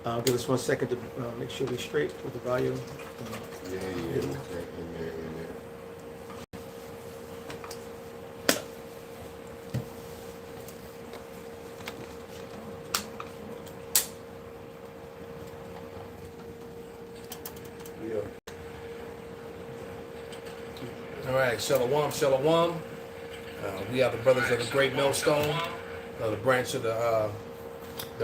Give us 1 second to make sure we're straight with the volume. Yeah, okay, in there. All right, shalom, shalom. We are the brothers of the Great Millstone, the branch of the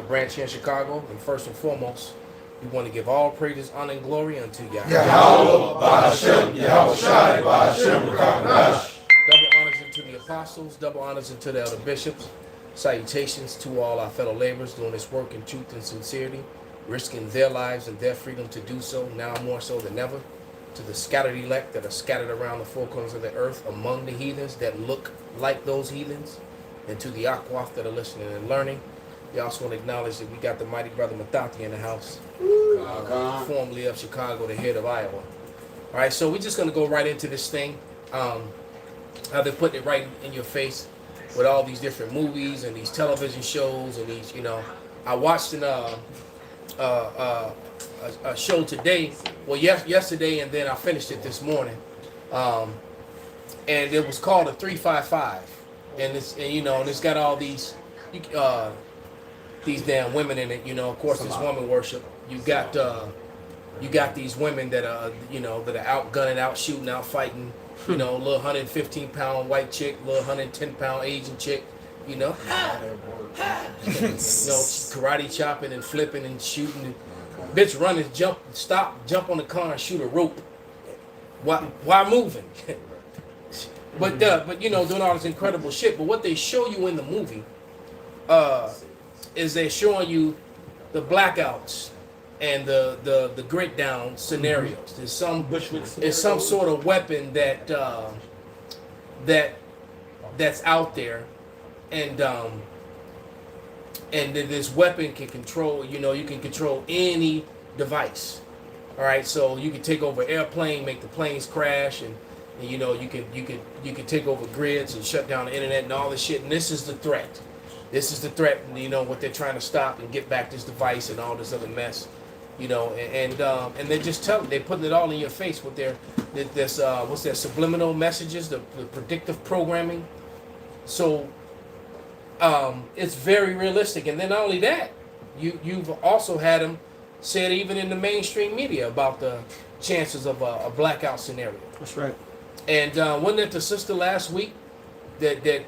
branch here in Chicago. And first and foremost, we want to give all praises, honor, and glory unto Yahweh. Yahweh, Ba'ashem, Yahweh Shai, Ba'ashem, Rakamash. Double honors unto the apostles, double honors unto the elder bishops. Salutations to all our fellow laborers doing this work in truth and sincerity, risking their lives and their freedom to do so, now more so than ever. To the scattered elect that are scattered around the four corners of the earth among the heathens that look like those heathens, and to the Akwaf that are listening and learning. We also want to acknowledge that we got the mighty brother Matati in the house, formerly of Chicago, the head of Iowa. All right, so we're just going to go right into this thing. How they're putting it right in your face with all these different movies and these television shows and these, I watched a show today, yesterday, and then I finished it this morning, and it was called a 355, and it's got all these damn women in it. Of course, it's woman worship. You got these women that are that are out gunning, out shooting, out fighting. Little 115-pound white chick, little 110-pound Asian chick. Karate chopping and flipping and shooting. Bitch running, jump on the car and shoot a rope. Why moving? but doing all this incredible shit. But what they show you in the movie, is they're showing you the blackouts and the grit down scenarios. There's some sort of weapon that's out there, and this weapon can control. You can control any device. All right, so you can take over airplane, make the planes crash, and you can take over grids and shut down the internet and all this shit. And this is the threat. This is the threat. What they're trying to stop and get back this device and all this other mess. And they just they're putting it all in your face with their subliminal messages, the predictive programming. So it's very realistic. And then not only that, you've also had them say it even in the mainstream media about the chances of a blackout scenario. That's right. And wasn't it the sister last week that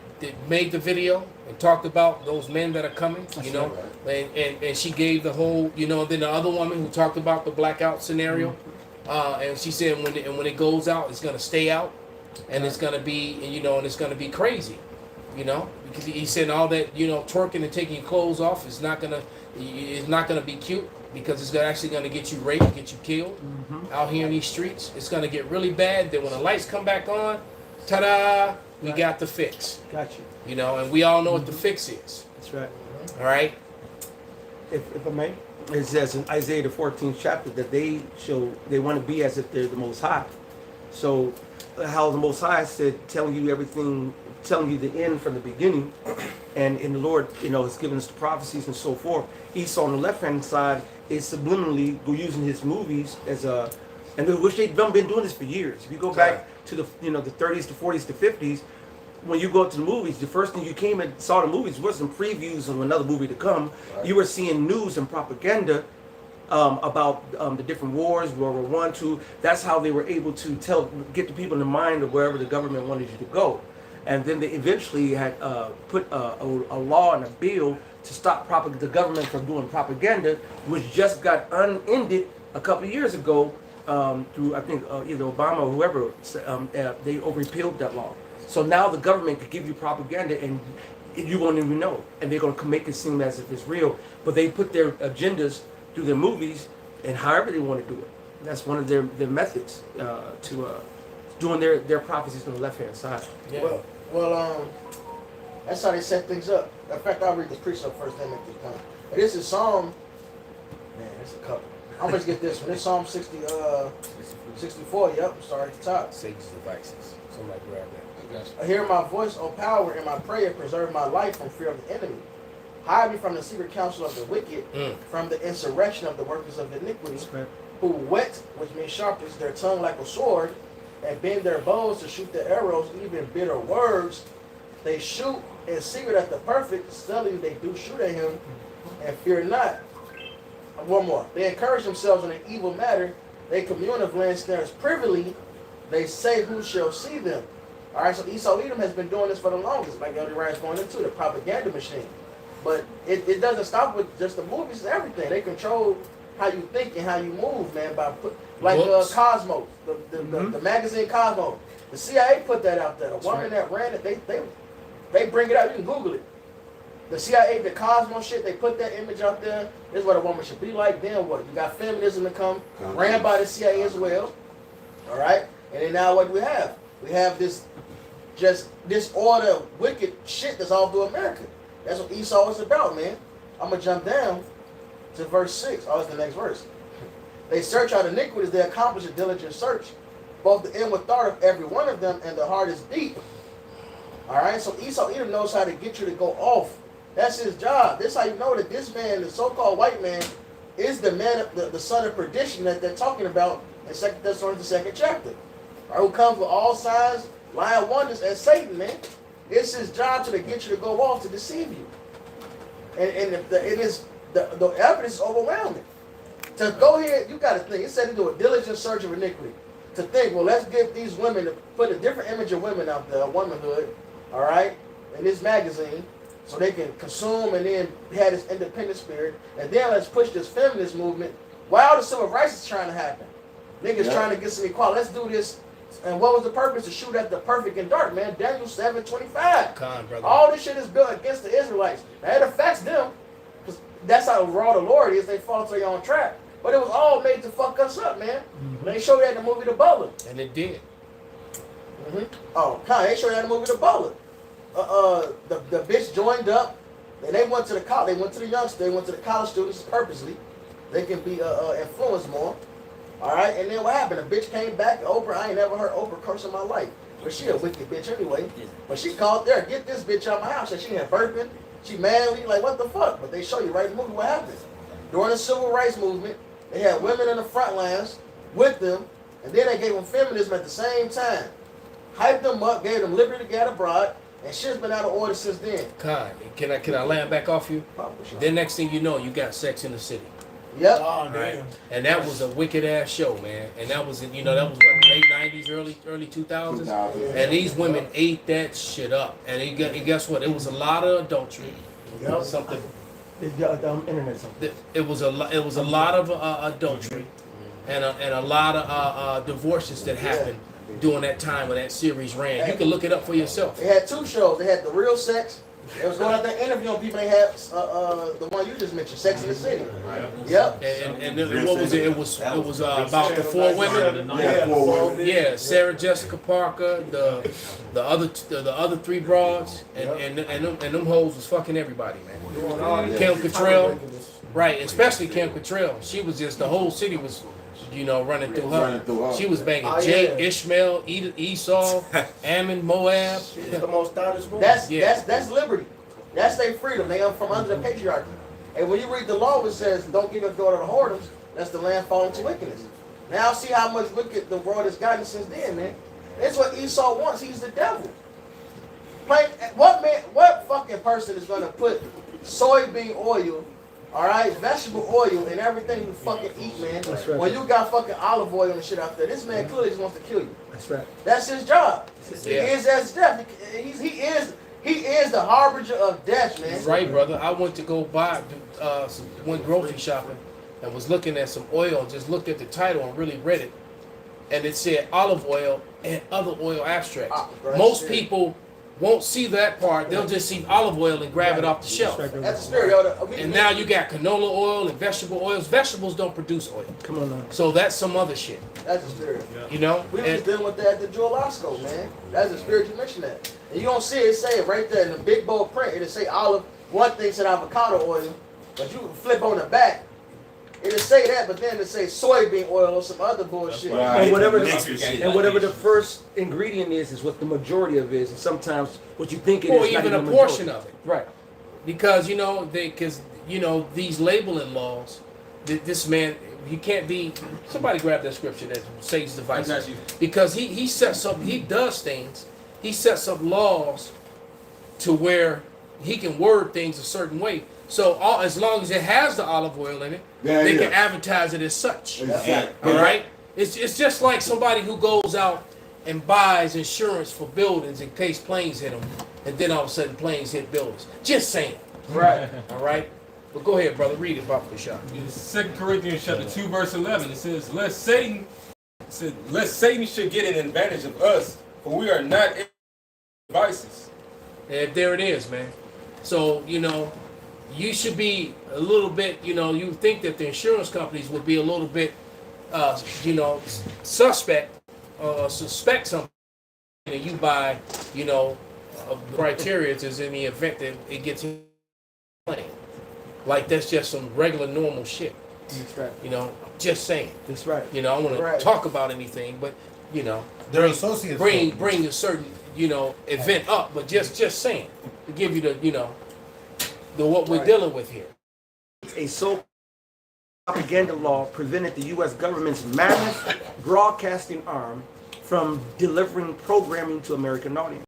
made the video and talked about those men that are coming, and she gave the whole, then the other woman who talked about the blackout scenario, and she said when it goes out, it's gonna stay out, and it's gonna be, and it's gonna be crazy, because he said all that, twerking and taking your clothes off is not gonna be cute, because it's actually gonna get you raped, get you killed out here in these streets. It's gonna get really bad. Then when the lights come back on, ta-da! We got the fix. Got you. And we all know what the fix is. That's right. All right. If I may, it says in Isaiah the 14th chapter that they want to be as if they're the Most High. So how the Most High said, telling you everything, telling you the end from the beginning, and in the Lord, has given us the prophecies and so forth. Esau on the left-hand side is subliminally using his movies as a, and which they've been doing this for years. If you go back to the the 30s, the 40s, the 50s, when you go to the movies, the first thing you came and saw the movies wasn't previews of another movie to come. Right. You were seeing news and propaganda about the different wars, World War I, II. That's how they were able to get the people in the mind of wherever the government wanted you to go. And then they eventually had put a law and a bill to stop the government from doing propaganda, which just got unended a couple of years ago through, I think, either Obama or whoever. They repealed that law. So now the government could give you propaganda and you won't even know. And they're going to make it seem as if it's real. But they put their agendas through their movies and however they want to do it. That's one of their methods to doing their prophecies on the left-hand side. Yeah. Well, that's how they set things up. In fact, I'll read this precept first, then make this point. And this is Psalm, man, it's a couple. I'm going to get this one. It's Psalm 64, yep, sorry, at the top. Satan's devices. Somebody grab that. I hear my voice, O power, and my prayer preserve my life from fear of the enemy. Hide me from the secret counsel of the wicked, Mm. from the insurrection of the workers of iniquity, That's right. who whet, which means sharpens their tongue like a sword, and bend their bows to shoot the arrows, even bitter words. They shoot in secret at the perfect, studying they do shoot at him, and fear not. One more. They encourage themselves in an evil matter. They commune of land snares privily. They say, who shall see them? All right, so Esau Edom has been doing this for the longest, like Elder Wright's going into, the propaganda machine. But it doesn't stop with just the movies and everything. They control how you think and how you move, man, by like Books. Cosmos, the Mhm. magazine Cosmos. The CIA put that out there. The woman that ran it, they bring it out. You can Google it. The CIA, the Cosmos shit, they put that image out there. This is what a woman should be like. Then what? You got feminism to come, ran by the CIA as well. All right? And then now what do we have? We have this disorder, wicked shit that's all through America. That's what Esau is about, man. I'm going to jump down to verse 6. Oh, it's the next verse. They search out iniquities. They accomplish a diligent search. Both the inward thought of every one of them and the heart is deep. All right? So Esau Edom knows how to get you to go off. That's his job. This is how you know that this man, the so-called white man, is the man, the son of perdition that they're talking about in 2 Thessalonians, the 2nd chapter. All right, who comes with all signs, lying wonders, and Satan, man. It's his job to get you to go off to deceive you. And the evidence is overwhelming. To go here, you got to think. It said to do a diligent search of iniquity. To think, well, let's give these women, to put a different image of women out there, womanhood, all right, in this magazine, so they can consume and then have this independent spirit. And then let's push this feminist movement while the civil rights is trying to happen. Niggas trying to get some equality. Let's do this. And what was the purpose? To shoot at the perfect and dark, man. Daniel 7:25. Con, brother. All this shit is built against the Israelites. Now, it affects them, because that's how raw the Lord is. They fall to their own trap. But it was all made to fuck us up, man. They showed that in the movie The Butler. And it did. Oh, they showed that in the movie The Butler. The bitch joined up, and they went to the college. They went to the youngsters. They went to the college students purposely. They can be influenced more. All right, and then what happened? The bitch came back. Oprah, I ain't never heard Oprah curse in my life. But she a wicked bitch anyway. But she called there, get this bitch out of my house. And she had burping. She manly, like, what the fuck? But they show you right in the movie what happened. During the civil rights movement, they had women in the front lines with them, and then they gave them feminism at the same time. Hyped them up, gave them liberty to get abroad, and shit's been out of order since then. Con, can I land back off you? Then next thing you know, you got Sex in the City. Yep. Oh, Right. damn. And that was a wicked ass show, man. And that was, that was what, late 90s, early 2000s. 2000. And these women ate that shit up. And guess what? It was a lot of adultery. Yep. Something. The internet something. It was a lot of adultery, and a lot of divorces that happened during that time when that series ran. You can look it up for yourself. They had two shows. They had The Real Sex. They was going out there interviewing people. They had the one you just mentioned, Sex in the City. Yep. And what was it? It was about the four women. Yeah, 4 women. Yeah, Sarah Jessica Parker, the other three broads, and them hoes was fucking everybody, man. Kim Cattrall, right? Especially Kim Cattrall. She was just, the whole city was, running through her. She was banging Jake, Ishmael, Esau, Ammon, Moab. She's the most stoutest woman. That's liberty. That's their freedom. They are from under the patriarchy. And when you read the law, it says, "Don't give your daughter to whoredoms." That's the land falling to wickedness. Now see how much wicked the world has gotten since then, man. That's what Esau wants. He's the devil. What fucking person is gonna put soybean oil, all right, vegetable oil in everything you fucking eat, man? That's right. When you got fucking olive oil and shit out there, this man clearly just wants to kill you. That's right. That's his job. Yeah. He is as death. He is the harbinger of death, man. Right, brother. I went to go went grocery shopping, and was looking at some oil, and just looked at the title and really read it, and it said olive oil and other oil extracts. Right. Most people won't see that part. They'll just see olive oil and grab it off the shelf. That's right. That's the spirit, yo. And now you got canola oil and vegetable oils. Vegetables don't produce oil, Come on now. so that's some other shit. That's the spirit. You know. We was And- dealing with that at the Joel Osco, man. That's the spirit you mentioned that. And you don't see it say it right there in the big bold print. It'll say olive. One thing said avocado oil, but you flip on the back, it'll say that, but then it'll say soybean oil or some other bullshit. Right. And whatever Niggas. whatever the first ingredient is what the majority of it is. And sometimes what you think it or is not even a the portion majority. of it. Right. because these labeling laws, this man, he can't be. Somebody grab that scripture that Satan's device. I got you. Because he sets up, he does things, he sets up laws to where he can word things a certain way. So as long as it has the olive oil in it, they can advertise it as such. Exactly. All right. It's just like somebody who goes out and buys insurance for buildings in case planes hit them, and then all of a sudden planes hit buildings. Just saying. Right. All right. But go ahead, brother. Read it, Papa Bashar. In 2 Corinthians chapter 2, verse 11, it says, lest Satan should get an advantage of us, for we are not devices. And there it is, man. So, you should be a little bit, you think that the insurance companies would be a little bit, suspect something, and you buy, criteria is in the event that it gets in plane. Like that's just some regular normal shit. That's right. Just saying. That's right. I don't want to talk about anything, but They're associates. bring a certain event up, but just saying to give you the what we're dealing with here. A so propaganda law prevented the U.S. government's mammoth broadcasting arm from delivering programming to American audience.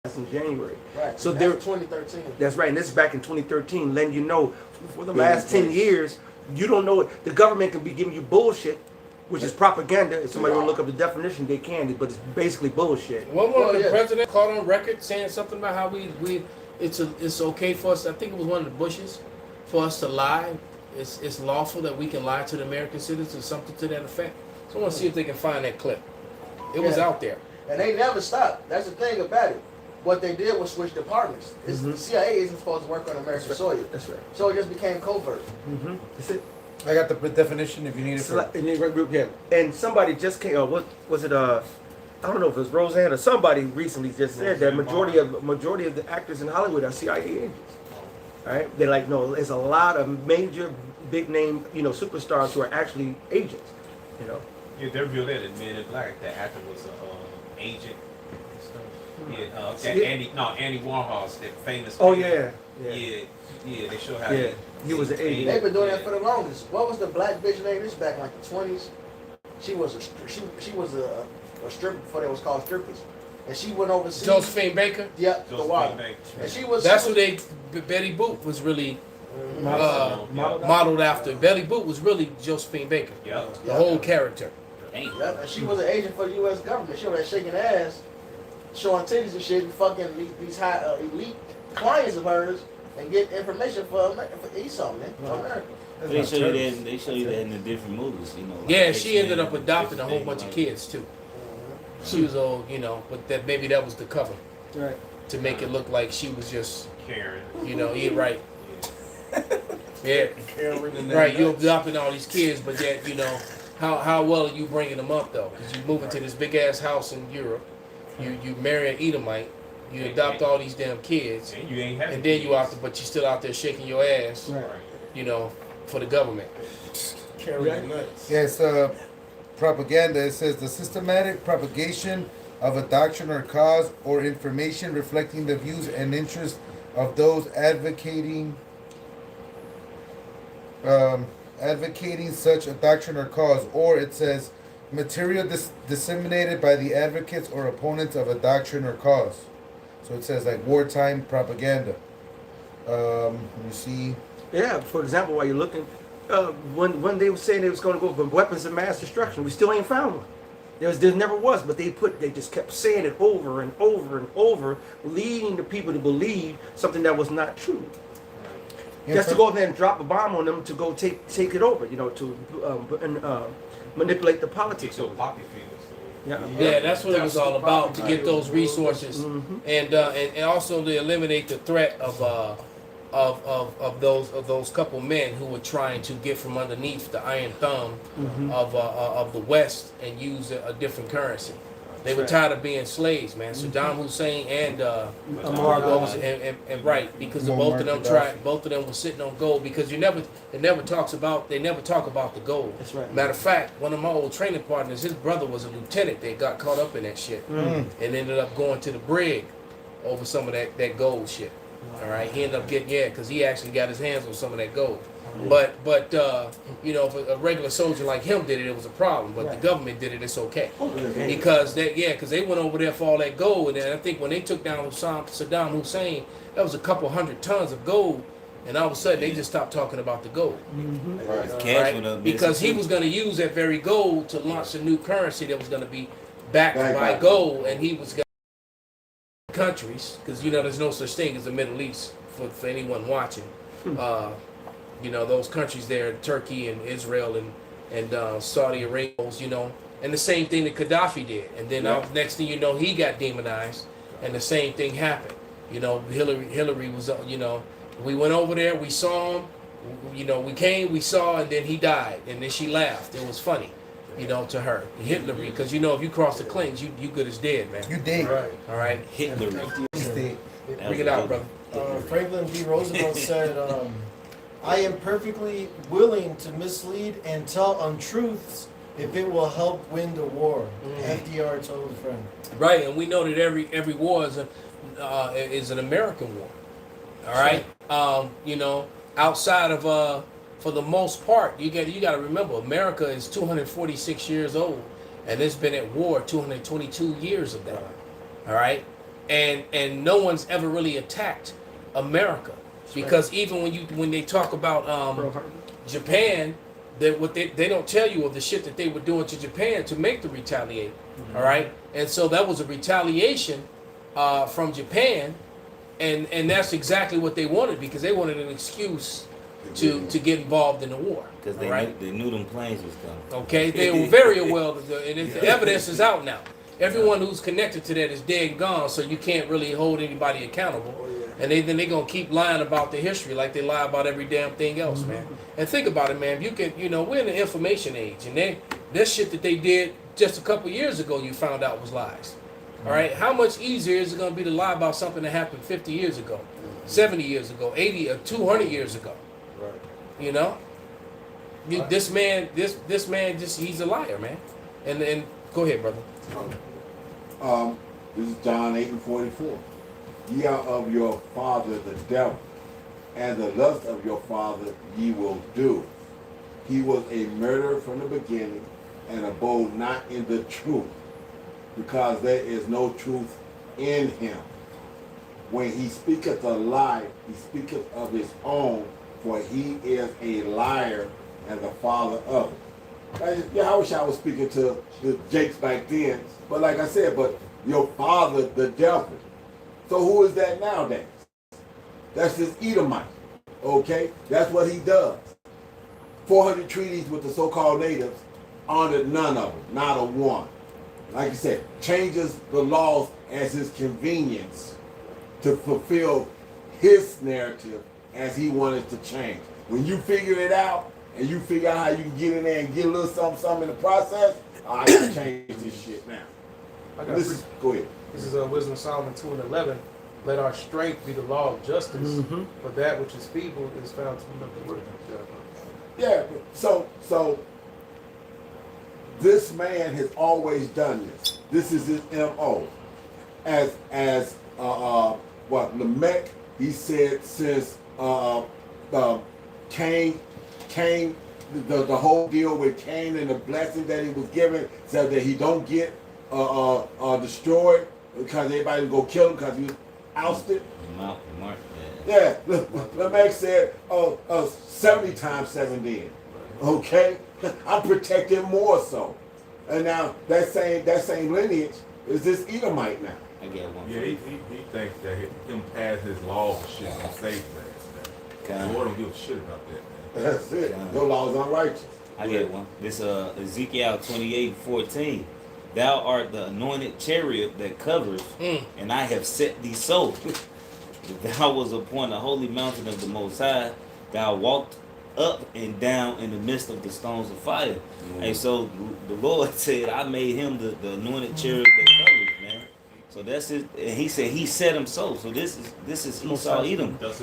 That's in January. Right. So That's there. 2013. That's right, and this is back in 2013. Letting you know, for the last 10 years, you don't know it. The government can be giving you bullshit, which is propaganda. If somebody want to look up the definition, they can, but it's basically bullshit. One of the president caught on record saying something about how it's okay for us. I think it was one of the Bushes for us to lie. It's lawful that we can lie to the American citizens, something to that effect. So I want to see if they can find that clip. It was out there. And they never stopped. That's the thing about it. What they did was switch departments. The CIA isn't supposed to work on American soil. That's right. So it just became covert. That's it. I got the definition if you need it. For In the group, yeah. And somebody just came. What was it? I don't know if it was Roseanne or somebody recently just said that majority of the actors in Hollywood are CIA agents. All right, they're like, no, there's a lot of major, big name, superstars who are actually agents. Yeah, they revealed that in Men in Black. That actor was an agent and stuff. Yeah, Andy Warhol's that famous. Oh painter. yeah. Yeah. They show how. Yeah, he was an agent. They've been doing that for the longest. What was the black bitch name? This back in like the 20s. She was a stripper before they was called strippers, and she went overseas. Josephine Baker. Yeah, the water. Banks. And she was. That's who Betty Boop was really modeled after. Betty Boop was really Josephine Baker. Yeah. The whole character. Yeah, and she was an agent for the U.S. government. She was like shaking ass, showing titties and shit, and fucking these high elite clients of hers, and get information for Esau, man, for America. They show you that in the different movies, Yeah, she ended up adopting a whole bunch of kids too. She was all, but maybe that was the cover Right. to make it look like she was just, Karen. yeah, right. Yeah, right. You adopting all these kids, but yet, how well are you bringing them up though? Because you move into this big ass house in Europe, you marry an Edomite, you adopt all these damn kids, And you ain't having and then you kids. out there, but you still out there shaking your ass, Right. for the government. Yes, propaganda. It says the systematic propagation of a doctrine or cause or information reflecting the views and interests of those advocating such a doctrine or cause, or it says material disseminated by the advocates or opponents of a doctrine or cause. So it says like wartime propaganda. Let me see. Yeah. For example, while you're looking, when they were saying they was going to go for weapons of mass destruction, we still ain't found one. There never was, but they just kept saying it over and over and over, leading the people to believe something that was not true. Just to go there and drop a bomb on them to go take it over, to manipulate the politics. So poppy fields. Yeah, that's what it was all about, to get those resources, and also to eliminate the threat of those couple men who were trying to get from underneath the iron thumb of the West and use a different currency. They were tired of being slaves, man. Saddam Hussein and right, because both of them were sitting on gold, because they never talk about the gold. That's right. Matter of fact, one of my old training partners, his brother was a lieutenant. They got caught up in that shit and ended up going to the brig over some of that gold shit. All right, he ended up getting because he actually got his hands on some of that gold. But you know, if a regular soldier like him did it, it was a problem. But the government did it, it's okay. Because they went over there for all that gold, and I think when they took down Saddam Hussein, that was a couple 100 tons of gold, and all of a sudden they just stopped talking about the gold, Cash went up because he was going to use that very gold to launch a new currency that was going to be backed by gold, and he was going to countries, because you know there's no such thing as the Middle East for anyone watching. You know, those countries there, Turkey and Israel and Saudi Arabia, you know, and the same thing that Gaddafi did. And then next thing you know, he got demonized, and the same thing happened. You know, Hillary was, you know, we went over there, we saw him, you know, we came, we saw, and then he died, and then she laughed. It was funny, you know, to her, Hillary, because you know, if you cross the Clintons, you good as dead, man. You dig. Right. All right, Hitler. bring it out, brother. Franklin D. Roosevelt said, I am perfectly willing to mislead and tell untruths if it will help win the war. FDR told a friend. Right, and we know that every war is an American war. All right, you know, outside of for the most part, you got to remember, America is 246 years old, and it's been at war 222 years of that. All right, and no one's ever really attacked America, because even when they talk about Japan, they don't tell you of the shit that they were doing to Japan to make the retaliate. All right, and so that was a retaliation from Japan, and that's exactly what they wanted, because they wanted an excuse to get involved in the war. Because they knew them planes was coming. Okay, they were very well, and the evidence is out now. Everyone who's connected to that is dead and gone, so you can't really hold anybody accountable. And then they're gonna keep lying about the history like they lie about every damn thing else, man. And think about it, man. You can, you know, we're in the information age, and that shit that they did just a couple years ago, you found out was lies. All right, how much easier is it gonna be to lie about something that happened 50 years ago, 70 years ago, 80 or 200 years ago? Right. You know, this man, he's a liar, man. And go ahead, brother. This is John 8:44. Ye are of your father the devil, and the lust of your father ye will do. He was a murderer from the beginning, and abode not in the truth, because there is no truth in him. When he speaketh a lie, he speaketh of his own, for he is a liar and the father of it. I wish I was speaking to the Jakes back then, but like I said, but your father, the devil. So who is that nowadays? That's this Edomite, okay? That's what he does. 400 treaties with the so-called natives, honored none of them, not a one. Like you said, changes the laws as his convenience to fulfill his narrative as he wanted to change. When you figure it out, and you figure out how you can get in there and get a little something in the process, I can change this shit now. Go ahead. This is Wisdom of Solomon 2:11. Let our strength be the law of justice, but that which is feeble is found to be nothing worth. Yeah, so this man has always done this. This is his MO. As Lamech, he said since Cain, the whole deal with Cain and the blessing that he was given, said that he don't get destroyed because everybody will go kill him because he was ousted. Yeah, Lamech said, 70 times 7 then. Okay? I'm protecting more so. And now that same lineage is this Edomite now. I get one. Yeah, he thinks that him pass his law shit gonna save that. The Lord don't give a shit about that, man. That's it. Your law is unrighteous. I get one. This Ezekiel 28:14. Thou art the anointed chariot that covers, and I have set thee so. Thou was upon the holy mountain of the Most High. Thou walked up and down in the midst of the stones of fire. And so the Lord said, I made him the anointed chariot that covers, man. So that's it. And he said he set him so. So this is Esau Edom. That's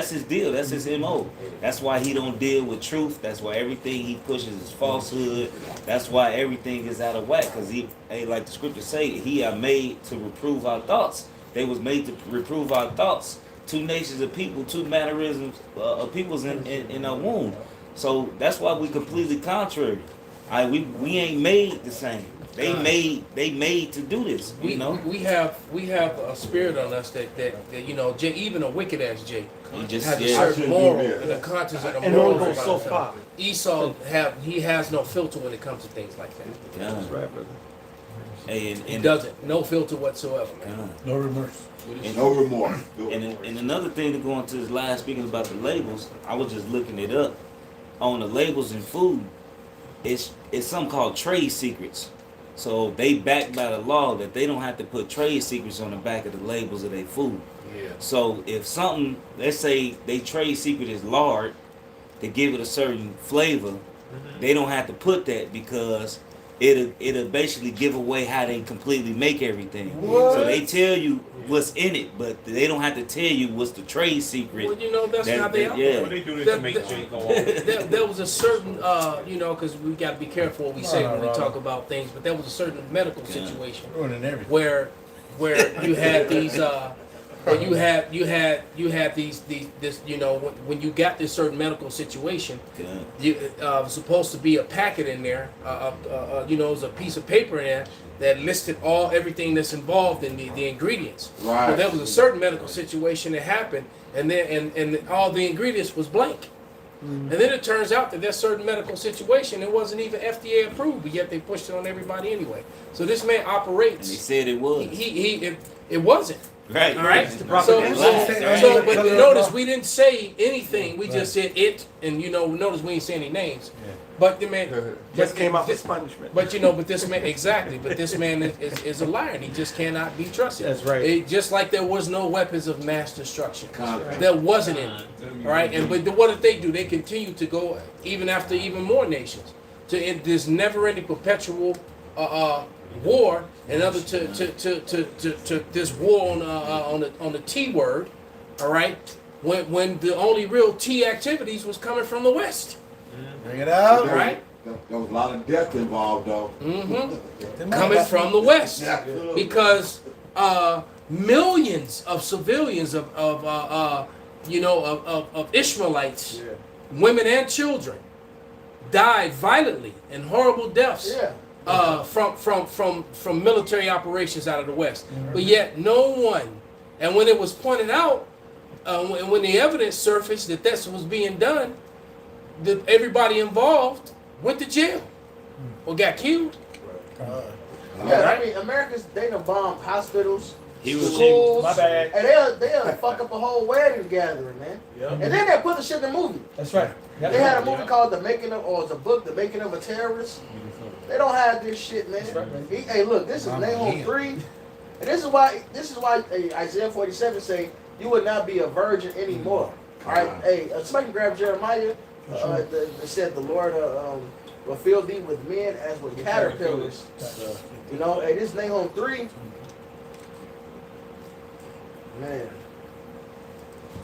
his deal. That's his MO. That's why he don't deal with truth. That's why everything he pushes is falsehood. That's why everything is out of whack. Because he, like the scriptures say, he are made to reprove our thoughts. They was made to reprove our thoughts. Two nations of people, two mannerisms of peoples in a womb. So that's why we completely contrary. We ain't made the same. They made to do this. We You know. we have a spirit on us that you know, Jay, even a wicked ass Jay You just has a yeah. certain moral Yeah. and a conscience and a And moral don't go about so himself. far. Esau he has no filter when it comes to things like that. Yeah. That's right, brother. And, He and, doesn't. No filter whatsoever, man. yeah. No remorse. And- No remorse. And another thing to go into this last, speaking about the labels, I was just looking it up. On the labels in food, it's something called trade secrets. So they backed by the law that they don't have to put trade secrets on the back of the labels of their food. Yeah. So if something, let's say they trade secret is lard to give it a certain flavor, they don't have to put that because it'll basically give away how they completely make everything. So they tell you what's in it, but they don't have to tell you what's the trade secret. Well, you know, that's That- how they that- operate. yeah. What they do this That- to make that- Jay go off. There was a certain, you know, because we got to be careful what we say when we Robert. talk about things, but there was a certain medical Yeah. situation Ruining everything. where you had these, where you had these this, you know, when you got this certain medical situation, Yeah. you was supposed to be a packet in there, you know, it was a piece of paper in there that listed everything that's involved in the ingredients. Right. But there was a certain medical situation that happened, and then and all the ingredients was blank. And then it turns out that certain medical situation, it wasn't even FDA approved, but yet they pushed it on everybody anyway. So this man And they operates. said it was. It wasn't. Right. All right. It's the So, propaganda. so but notice we didn't say anything. We just said it, and you know, notice we didn't say any names. But the man Just came out with punishment. But you know, but this man exactly. But this man is a liar, and he just cannot be trusted. That's right. Just like there was no weapons of mass destruction. Right. There wasn't any. All right. And but what did they do? They continue to go even after even more nations. To this never-ending perpetual war, and other to this war on the T word. All right. When the only real T activities was coming from the West. Bring it out. There, Right. there was a lot of death involved, though. Coming from the West. Absolutely. Because millions of civilians of Ishmaelites, women and children, died violently and horrible deaths Yeah. from military operations out of the West. But yet no one, and when it was pointed out, when the evidence surfaced that this was being done, that everybody involved went to jail or got killed. Yeah, I mean, America's, they done bombed hospitals, He was schools, My bad. and they'll fuck up a whole wedding gathering, man. Yeah. And then they put the shit in the movie. That's right. They had a movie called The Making of, or it's a book, The Making of a Terrorist. They don't have this shit, man. Hey, look, this is Nahum 3, and this is why Isaiah 47 say you would not be a virgin anymore. All right, hey, somebody grab Jeremiah. That said the Lord will fill thee with men as with caterpillars. You know, hey, this Nahum 3. Man.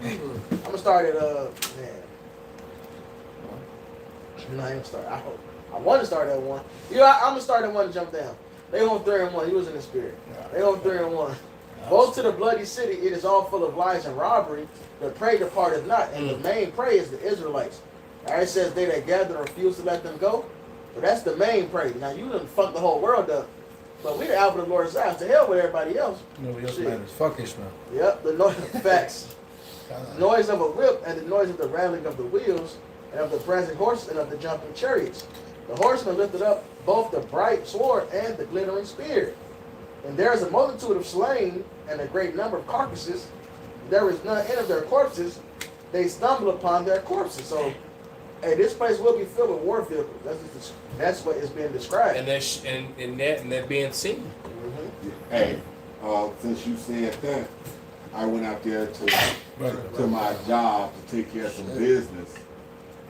I'm gonna start at man. No, I ain't gonna start. I want to start at 1. I'm gonna start at 1 and jump down. They on 3 and 1. He was in the spirit. They on 3 and 1. Both to the bloody city, it is all full of lies and robbery. The prey departeth not, and the main prey is the Israelites. All right, it says they that gather refuse to let them go. But that's the main prey. Now you done fuck the whole world up. But we the Alpha of the Lord's eyes. To hell with everybody else. Nobody else Shit. matters. Fuck Ishmael. Yep, the noise facts. The noise of a whip and the noise of the rattling of the wheels and of the prancing horses and of the jumping chariots. The horsemen lifted up both the bright sword and the glittering spear. And there is a multitude of slain and a great number of carcasses. There is none in of their corpses. They stumble upon their corpses. So, hey, this place will be filled with war vehicles. That's what is being described. And that being seen. Hey, since you said that, I went out there to my job to take care of some business,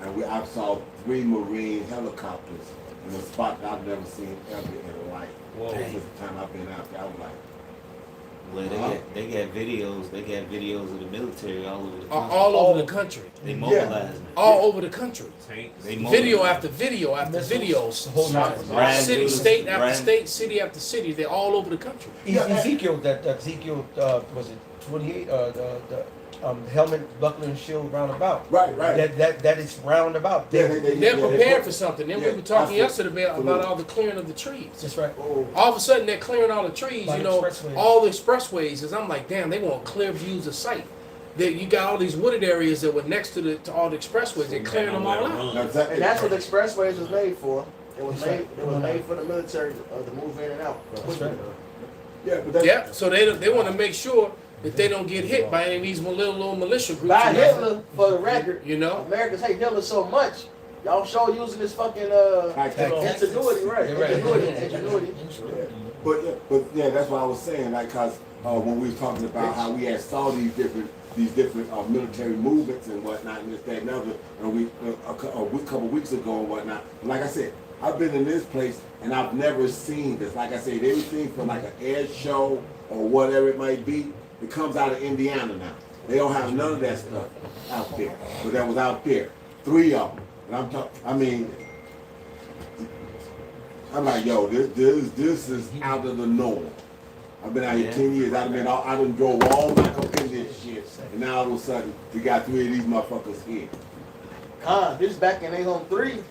and I saw 3 Marine helicopters in a spot that I've never seen ever in life. Whoa. Since the time I've been out there, I was like, Well, they got videos. They got videos of the military all over the country. All over the country. They mobilizing. All over the country. Tanks. They Video mobilizing. after video after videos. Brian City, Doodles, state after Brian- state, city after city. They're all over the country. Ezekiel, Ezekiel, was it 28? The helmet, buckler, and shield roundabout. Right. That is roundabout. Yeah, They're prepared for something. Then we Yeah, were talking absolutely. yesterday about all the clearing of the trees. That's right. All of a sudden, they're clearing all the trees. By You the know, expressways. all the expressways. Is I'm like, damn, they want clear views of sight. You got all these wooded areas that were next to all the expressways. They're clearing them all out. Now, exactly. And that's what the expressways was made for. It was made for the military to move in and out. That's right. Yeah, but that's, Yeah, so they want to make sure that they don't get hit by any of these little militia groups. By you know? Hitler, for the record, You know? Americans hate Hitler so much. Y'all show using this fucking ingenuity, right? You're right. Ingenuity. but yeah, that's what I was saying. Like, cause when we were talking about how we had saw these different military movements and whatnot, and this, that, and other, and a couple weeks ago and whatnot. Like I said, I've been in this place and I've never seen this. Like I said, everything from like an air show or whatever it might be, it comes out of Indiana now. They don't have none of that stuff out there, but that was out there. 3 of them, and I'm talking. I'm like, yo, this is out of the norm. I've been out here 10 years. I done drove all back up in this shit, and now all of a sudden we got 3 of these motherfuckers here. This is back in their home 3,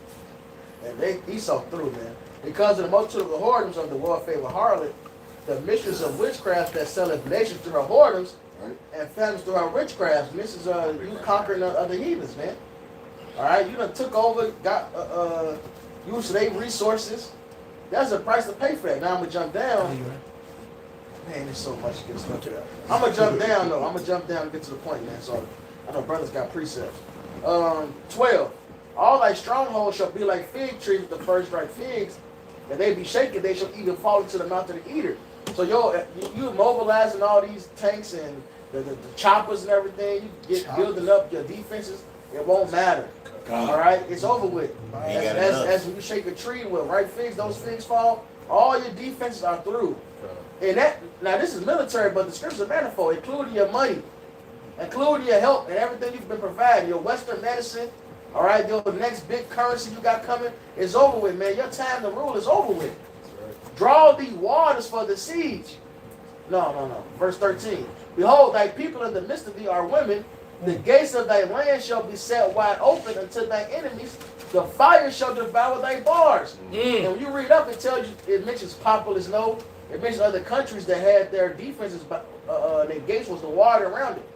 and he saw through, man. Because of the multitude of the whoredoms of the warfare with harlot, the mistress of witchcraft that selleth nations through her whoredoms, Right. and families through her witchcraft. And this is you conquering other heathens, man. All right, you done took over, got used their resources. That's a price to pay for that. Now I'm gonna jump down. Man, there's so much good stuff there. I'm gonna jump down though. I'm gonna jump down and get to the point, man. So I know brothers got precepts. 12. All thy strongholds shall be like fig trees with the first ripe figs, and they be shaken. They shall even fall into the mouth of the eater. So you mobilizing all these tanks and the choppers and everything. You get building up your defenses. It won't matter. All right, it's over with. As when you shake a tree with ripe figs, those figs fall. All your defenses are through. And now this is military, but the scriptures are manifold, including your money, including your help and everything you've been providing, your Western medicine. All right, your next big currency you got coming is over with, man. Your time to rule is over with. Draw thee waters for the siege. No. Verse 13. Behold, thy people in the midst of thee are women. The gates of thy land shall be set wide open unto thy enemies. The fire shall devour thy bars. And when you read up, it tells you, it mentions populace, no. It mentions other countries that had their defenses, their gates was the water around it.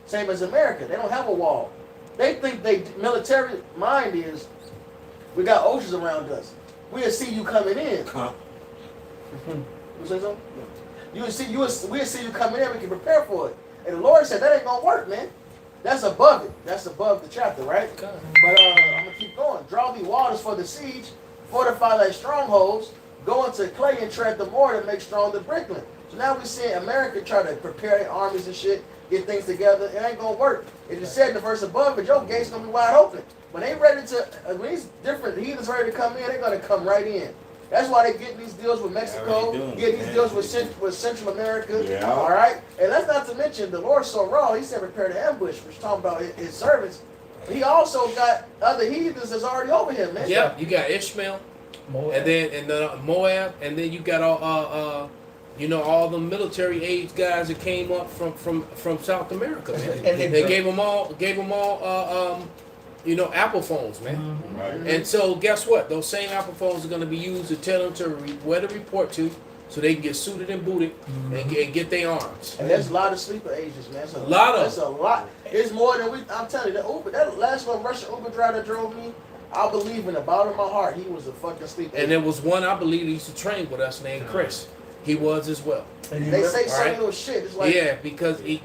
Same as America. They don't have a wall. They think they military mind is, we got oceans around us. We'll see you coming in. You say something? We'll see you coming in. We can prepare for it. And the Lord said that ain't gonna work, man. That's above it. That's above the chapter, right? But I'm gonna keep going. Draw thee waters for the siege. Fortify thy strongholds. Go into clay and tread the mortar and make strong the brickling. So now we see America try to prepare their armies and shit, get things together. It ain't gonna work. It just said in the verse above it, your gates gonna be wide open. When they ready to, when these different heathens ready to come in, they're gonna come right in. That's why they get these deals with Mexico, get these deals with Central America. Yeah. All right, and that's not to mention the Lord's so raw. He said prepare the ambush, which is talking about his servants. He also got other heathens that's already over him, man. Yeah, you got Ishmael, and then Moab, and then you got all all the military age guys that came up from South America, man. And they gave them all Apple phones, man. Right. And so guess what? Those same Apple phones are going to be used to tell them where to report to, so they can get suited and booted and get their arms. And there's a lot of sleeper agents, man. That's Lot. a lot. It's more than I'm telling you. That last one Russian Uber driver that drove me, I believe in the bottom of my heart he was a fucking sleeper And agent. there was one I believe that used to train with us named Chris. He was as well. They say some little shit. It's like Yeah, because he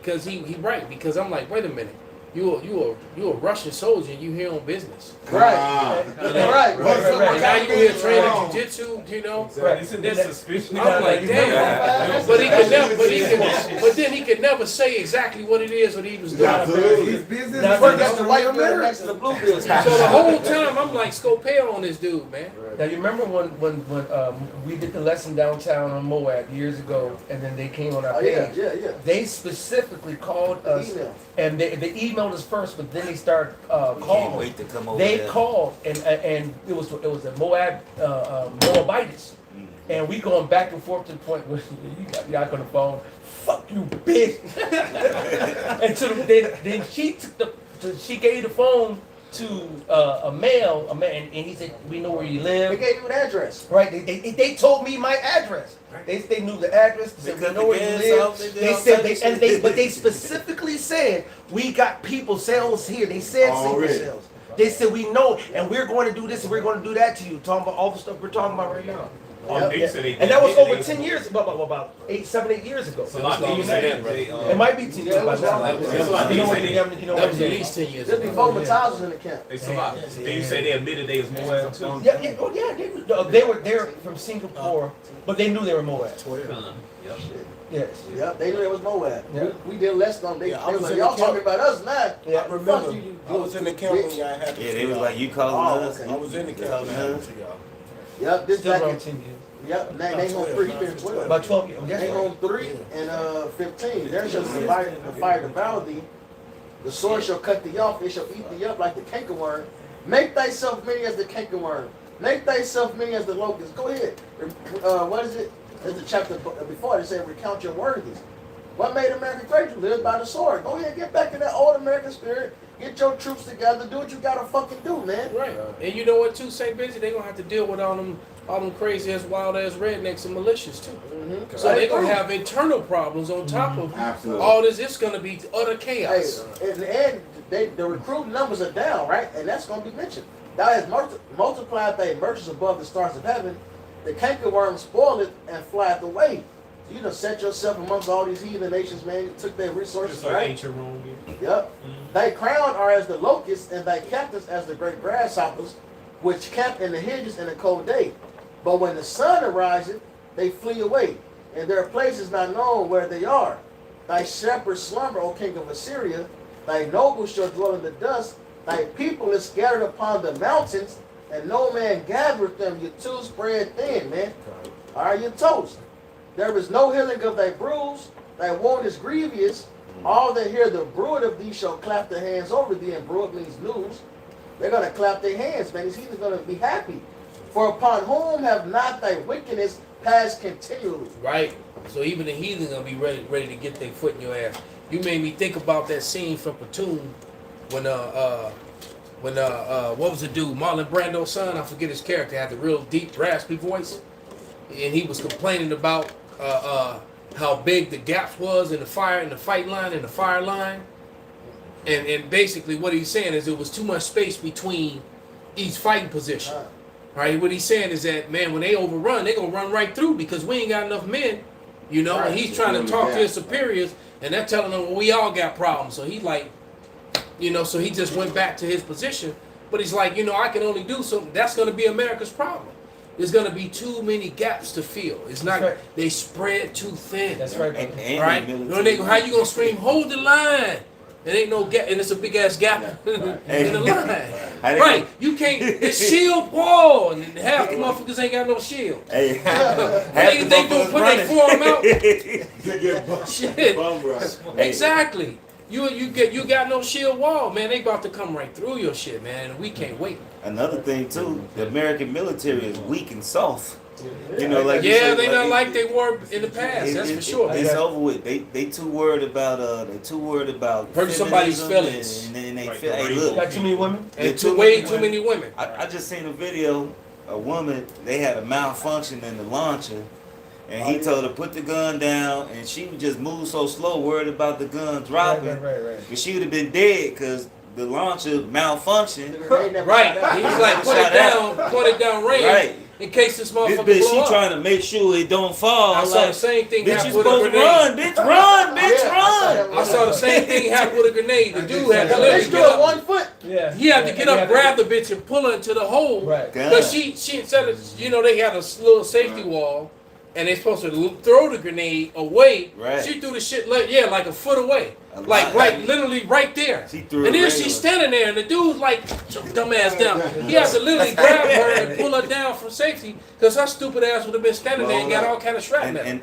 right. Because I'm like, wait a minute. you a Russian soldier and you here on business. Right. Ah. Right. And now you here training jujitsu, you know. Isn't this suspicious? I'm like, damn. But he could never. But then he could never say exactly what it is what he was doing. Absolutely. business. Now, first that's the white building next to the blue building. So the whole time I'm like Scopell on this dude, man. Now you remember when we did the lesson downtown on Moab years ago, and then they came on our Oh page. yeah. They specifically called us, Email. and they emailed us first, but then they started Can't calling. wait to come over They there. called, and it was a Moabites, and we going back and forth to the point where you got Yak on the phone. Fuck you, bitch. And then she gave the phone to a man, and he said, "We know where you They live." gave you an address. Right? They told me my address. They knew the address. They said, They "We know where cut the you gas live." off, they did They all said types they of shit. but they specifically said we got people cells here. They said single Already. cells. They said we know, and we're going to do this, and we're going to do that to you. Talking about all the stuff we're talking about right now. They said they And that was did- over they- 10 years, about 8 years ago. So like, you say that, they, It might be 10 years by now. That's what You know what they the say. damn- you know That what was the at damn- least 10 years This ago. before Mataz was in the camp. They survived. Then you say they admitted they was Moab too. Yeah, oh yeah, they were there from Singapore, but they knew they were Moab. Yep. Yes. Yep, they knew it was Moab. Yeah. We did less on they. Yeah, I They was was like, in y'all the camp. talking about us now. Yeah. I remember. Fuck you, I was in the camp when y'all had. Yeah, they was like, you calling Oh, us? okay. I was in the camp when I had to y'all. Yep, this Still back around in, 10 years. yep, they on 3, he been 12. About 12 years. That's They right. on 3 and 15. There's just the fire devour thee. The sword shall cut thee off, it shall eat thee up like the cankerworm. Make thyself many as the cankerworm. Make thyself many as the locust. Go ahead. What is it? It's the chapter before they say recount your worthies. What made America great? You live by the sword. Go ahead, get back in that old American spirit. Get your troops together. Do what you gotta fucking do, man. Right. And you know what too, St. Busy, they gonna have to deal with all them crazy ass wild ass rednecks and militias too. Mm-hmm. So they gonna have internal problems on top of Absolutely. all this. It's gonna be utter Hey, chaos. in the end, the recruiting numbers are down, right? And that's going to be mentioned. Thou hast multiplied thy merchants above the stars of heaven. The cankerworm spoileth and flieth away. So you done set yourself amongst all these heathen nations, man. You took their resources, Just like right? ancient Rome. Yep. Thy crown are as the locusts, and thy captives as the great grasshoppers, which camp in the hedges in the cold day. But when the sun ariseth, they flee away, and their place is not known where they are. Thy shepherds slumber, O king of Assyria. Thy nobles shall dwell in the dust. Thy people is scattered upon the mountains, and no man gathereth them. Your tools spread thin, man. All right, you're toast. There is no healing of thy bruise. Thy wound is grievous. All that hear the bruit of thee shall clap their hands over thee, and bruit means news. They're going to clap their hands, man. These heathens going to be happy. For upon whom have not thy wickedness passed continually? Right? So even the heathen gonna be ready to get their foot in your ass. You made me think about that scene from Platoon when what was the dude? Marlon Brando's son, I forget his character, had the real deep, raspy voice. And he was complaining about how big the gaps was in the fight line, in the fire line. And basically what he's saying is there was too much space between each fighting position. Right? What he's saying is that, man, when they overrun, they're going to run right through because we ain't got enough men, you know, and he's trying to talk to his superiors, and they're telling him, well, we all got problems. So he like, you know, so he just went back to his position. But he's like, you know, I can only do something. That's going to be America's problem. There's going to be too many gaps to fill. It's not, right. They spread too thin. That's right. And, and Right? the You military. know, how you going to scream, hold the line? It ain't no gap, and it's a big ass gap in the line. How they Right? gonna- You can't. It's shield wall, and half the motherfuckers ain't got no shield. Hey, They gonna put their forearm out. They get Shit. bum rush. Exactly. You got no shield wall, man. They about to come right through your shit, man. And we can't wait. Another thing too, the American military is weak and soft. You know, like you Yeah, said, they not it- like they were in the past. That's for sure. It's over with. They too worried about Hurting somebody's feminism feelings. and they Like feel. the Hey, rainbow. look, Got too many women? Yeah, And too way many too many women. I just seen a video. A woman, they had a malfunction in the launcher, and he told her put the gun down, and she would just move so slow, worried about the gun dropping. Right. But she would have been dead because the launcher malfunctioned. Right. He was like, put it down range. Right. in case this This motherfucker bitch, blow she up. trying to make sure it don't fall. I saw like, the same thing bitch, happen you with a supposed to grenade. run, bitch, run, bitch, Yeah, run. I saw the same thing happen with a grenade. The dude had to Let's literally do get it up. 1 foot. Yeah. He had to get up, grab the bitch, and pull her into the hole. Right. Because she instead of, they had a little safety wall, and they supposed to throw the grenade away. Right. She threw the shit like a foot away, like literally right there. She threw And it then regular. she's standing there, and the dude's like, dumbass down. He has to literally grab her and pull her down for safety, because her stupid ass would have been standing there and got all kind of shrapnel. And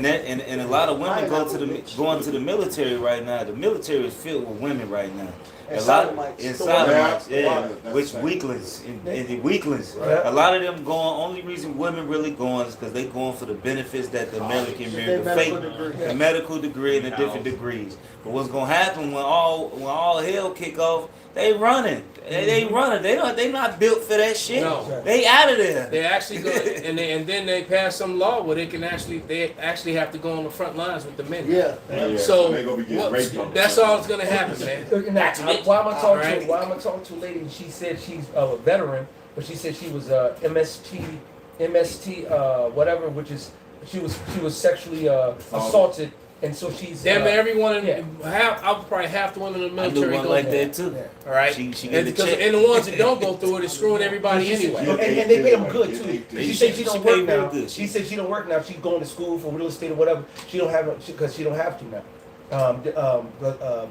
a lot of women going to the military right now. The military is filled with women right now. And A lot sodomites. in Yeah, sodomites, yeah, that's which right. weaklings and the weaklings. Right. A lot of them going. Only reason women really going is because they going for the benefits that the American Their the medical fake degree. the medical degree and the different degrees. But what's gonna happen when all hell kick off? They running. They running. They not built for that shit. No. They out of there. They actually go, and then they pass some law where they actually have to go on the front lines with the men. Yeah. So they gonna be getting what- raped on the that's front all line. that's gonna happen, man. Why am I talking Alright. to? Why am I talking to a lady? She said she's a veteran, but she said she was MST, whatever, which is she was sexually assaulted, and so she's Damn near everyone in yeah. I would probably half the women in the I knew military one go like through it. that too. All right, She and, get a because, check. and the ones that don't go through it is screwing everybody anyway. And they pay them good too. She said she don't She pay work real now. good. She said she don't work now. She's going to school for real estate or whatever. She don't have because she don't have to now.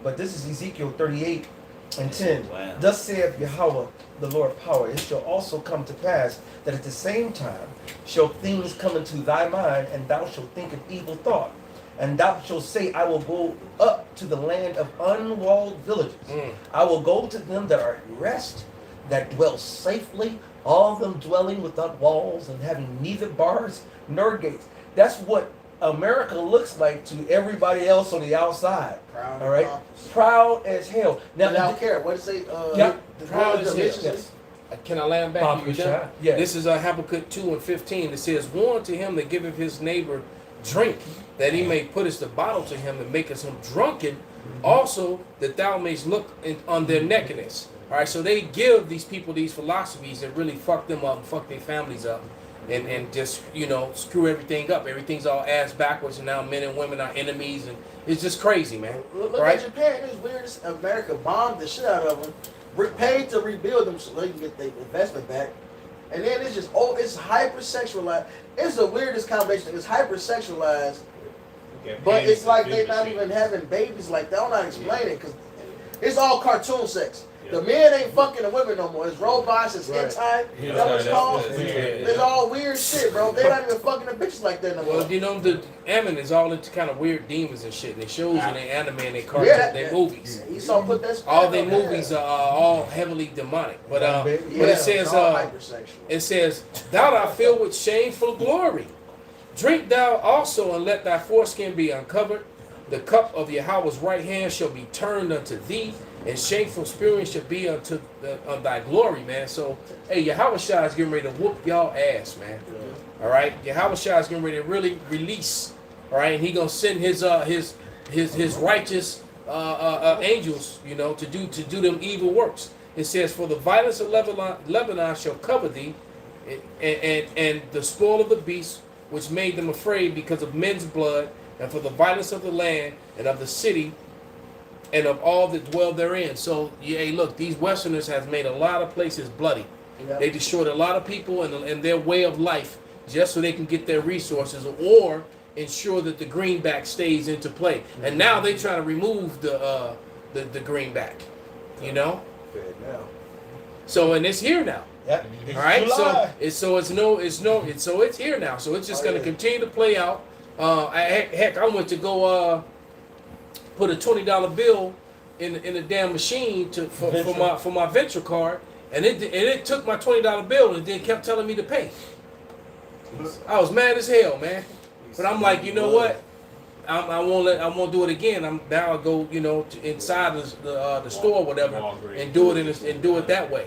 But this is Ezekiel 38:10. Wow. Thus saith Yahweh, the Lord power. It shall also come to pass that at the same time shall things come into thy mind, and thou shalt think of evil thought. And thou shalt say, I will go up to the land of unwalled villages. I will go to them that are at rest, that dwell safely, all of them dwelling without walls and having neither bars nor gates. That's what America looks like to everybody else on the outside. Proud All right, and proud as hell. Now, I don't care. What does it say? Yeah. Proud as hell. Yes. Can I land back? Bob You done? Kushai. Yeah. This is Habakkuk 2:15. It says, "Warn to him that giveth his neighbor drink, that he may put the bottle to him and maketh him drunken. Also, that thou mayst look on their nakedness." All right, so they give these people these philosophies that really fuck them up and fuck their families up, and just screw everything up. Everything's all ass backwards, and now men and women are enemies, and it's just crazy, man. Look right? at Japan. It's weird. America bombed the shit out of them, paid to rebuild them so they can get their investment back. And then it's just, it's hypersexualized. It's the weirdest combination. It's hypersexualized, but it's like they're not even having babies like that. I'm not explaining because it's all cartoon sex. The men ain't fucking the women no more. It's robots, it's hentai. Yeah, That's what it's called. that's weird. It's all weird shit, bro. They're not even fucking the bitches like that no more. Well, the anime is all into kind of weird demons and shit. And they shows and they anime and they cartoon, Yeah, they yeah. movies. Esau put that. All spirit their on movies there. are all heavily demonic. But Yeah, but it says it's all hypersexual. it says, "Thou art filled with shameful glory. Drink thou also, and let thy foreskin be uncovered. The cup of Yahweh's right hand shall be turned unto thee, and shameful spewing shall be unto thy glory," man. So, hey, Yahweh Shai is getting ready to whoop y'all ass, man. All right, Yahweh Shai is getting ready to really release. All right, and he gonna send his righteous angels, to do them evil works. It says, "For the violence of Lebanon shall cover thee, and the spoil of the beast, which made them afraid because of men's blood, and for the violence of the land and of the city, and of all that dwell therein." So, hey, look, these Westerners have made a lot of places bloody. Yeah. They destroyed a lot of people and their way of life just so they can get their resources or ensure that the greenback stays into play. And now they try to remove the greenback, So, and it's here now. Yep. All right, July. so it's here now. So it's just going to continue to play out. Heck, I went to go put a $20 bill in the damn machine for my venture card, and it took my $20 bill and then kept telling me to pay. I was mad as hell, man. But I'm like, you know what? I won't do it again. I'll go, inside the store or whatever, and do it that way.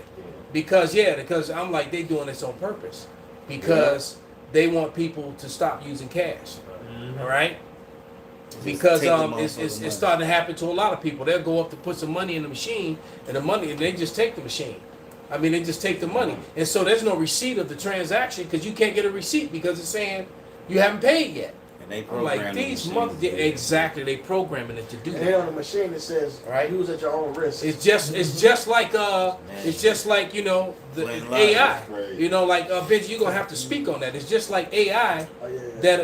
Because I'm like, they doing this on purpose, because they want people to stop using cash. All right. Because take the motherfucking it's money. starting to happen to a lot of people. They'll go up to put some money in the machine, and they just take the machine. I mean, they just take the money, and so there's no receipt of the transaction because you can't get a receipt because it's saying you haven't paid yet. And they I'm program like the these machines. mother, exactly. They programming it to do And then on that. the machine it says, Right. use at your own risk. It's just like you know the Plain lie. AI. That's crazy. You know, like Benji, you're gonna have to speak on that. It's just like AI Oh, yeah.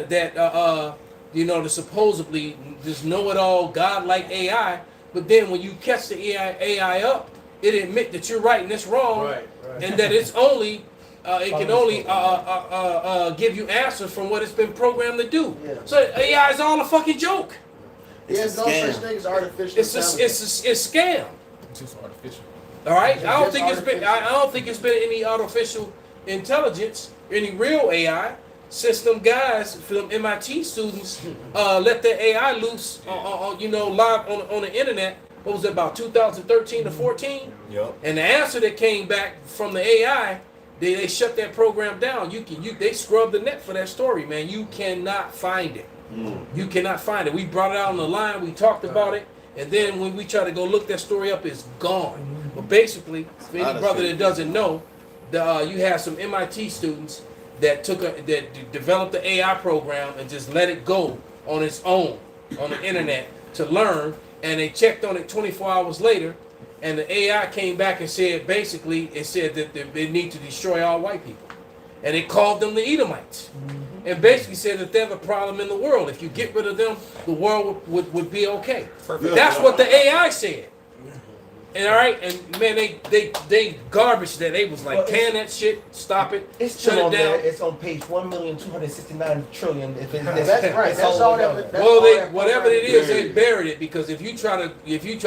that you know, the supposedly this know-it-all God-like AI, but then when you catch the AI up, it admit that you're right and it's wrong, Right. and that it's only it can only give you answers from what it's been programmed to do. Yeah. So AI is all a fucking joke. There's no scam. such thing as artificial It's intelligence. it's scam. It's just artificial. All right. It's I don't just think it's been. I don't think it's been any artificial intelligence, any real AI. System guys from MIT students let their AI loose, you know, live on the internet. What was it, about 2013 to 14? Yep. And the answer that came back from the AI, they shut that program down. They scrubbed the net for that story, man. You cannot find it. You cannot find it. We brought it out on the line. We talked about it, and then when we try to go look that story up, it's gone. But basically, for any brother that doesn't know, you have some MIT students that developed the AI program and just let it go on its own on the internet to learn, and they checked on it 24 hours later, and the AI came back and said basically it said that they need to destroy all white people, and it called them the Edomites, and basically said that they're the problem in the world. If you get rid of them, the world would be okay. That's what the AI said. And all right, and man, they garbage that. They was like, Well, can that shit, stop it, It's shut still on it down. there. It's on page 1,269,000,000,000,000. If it's That's right. it's That's all all the way that. down. That's Well, all they that whatever program it is, did. they buried it because if you try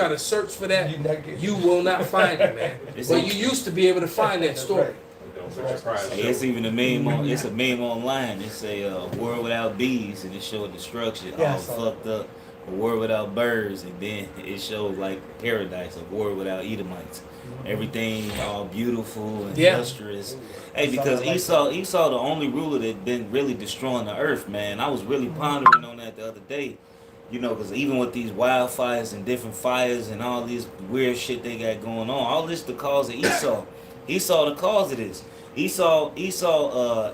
to search for that, You not get- you will not find it, man. But you used to be able to find that story. Don't be surprised. Hey, it's even a meme on. It's a meme online. It's a world without bees, and it showed destruction, Yeah, I all saw fucked up. A world without birds, and then it showed like paradise, a world without Edomites. Everything all beautiful and Yeah. lustrous. Hey, because Esau the only ruler that been really destroying the earth, man. I was really pondering on that the other day. You know, because even with these wildfires and different fires and all this weird shit they got going on, all this the cause of Esau. Esau the cause of this. Esau,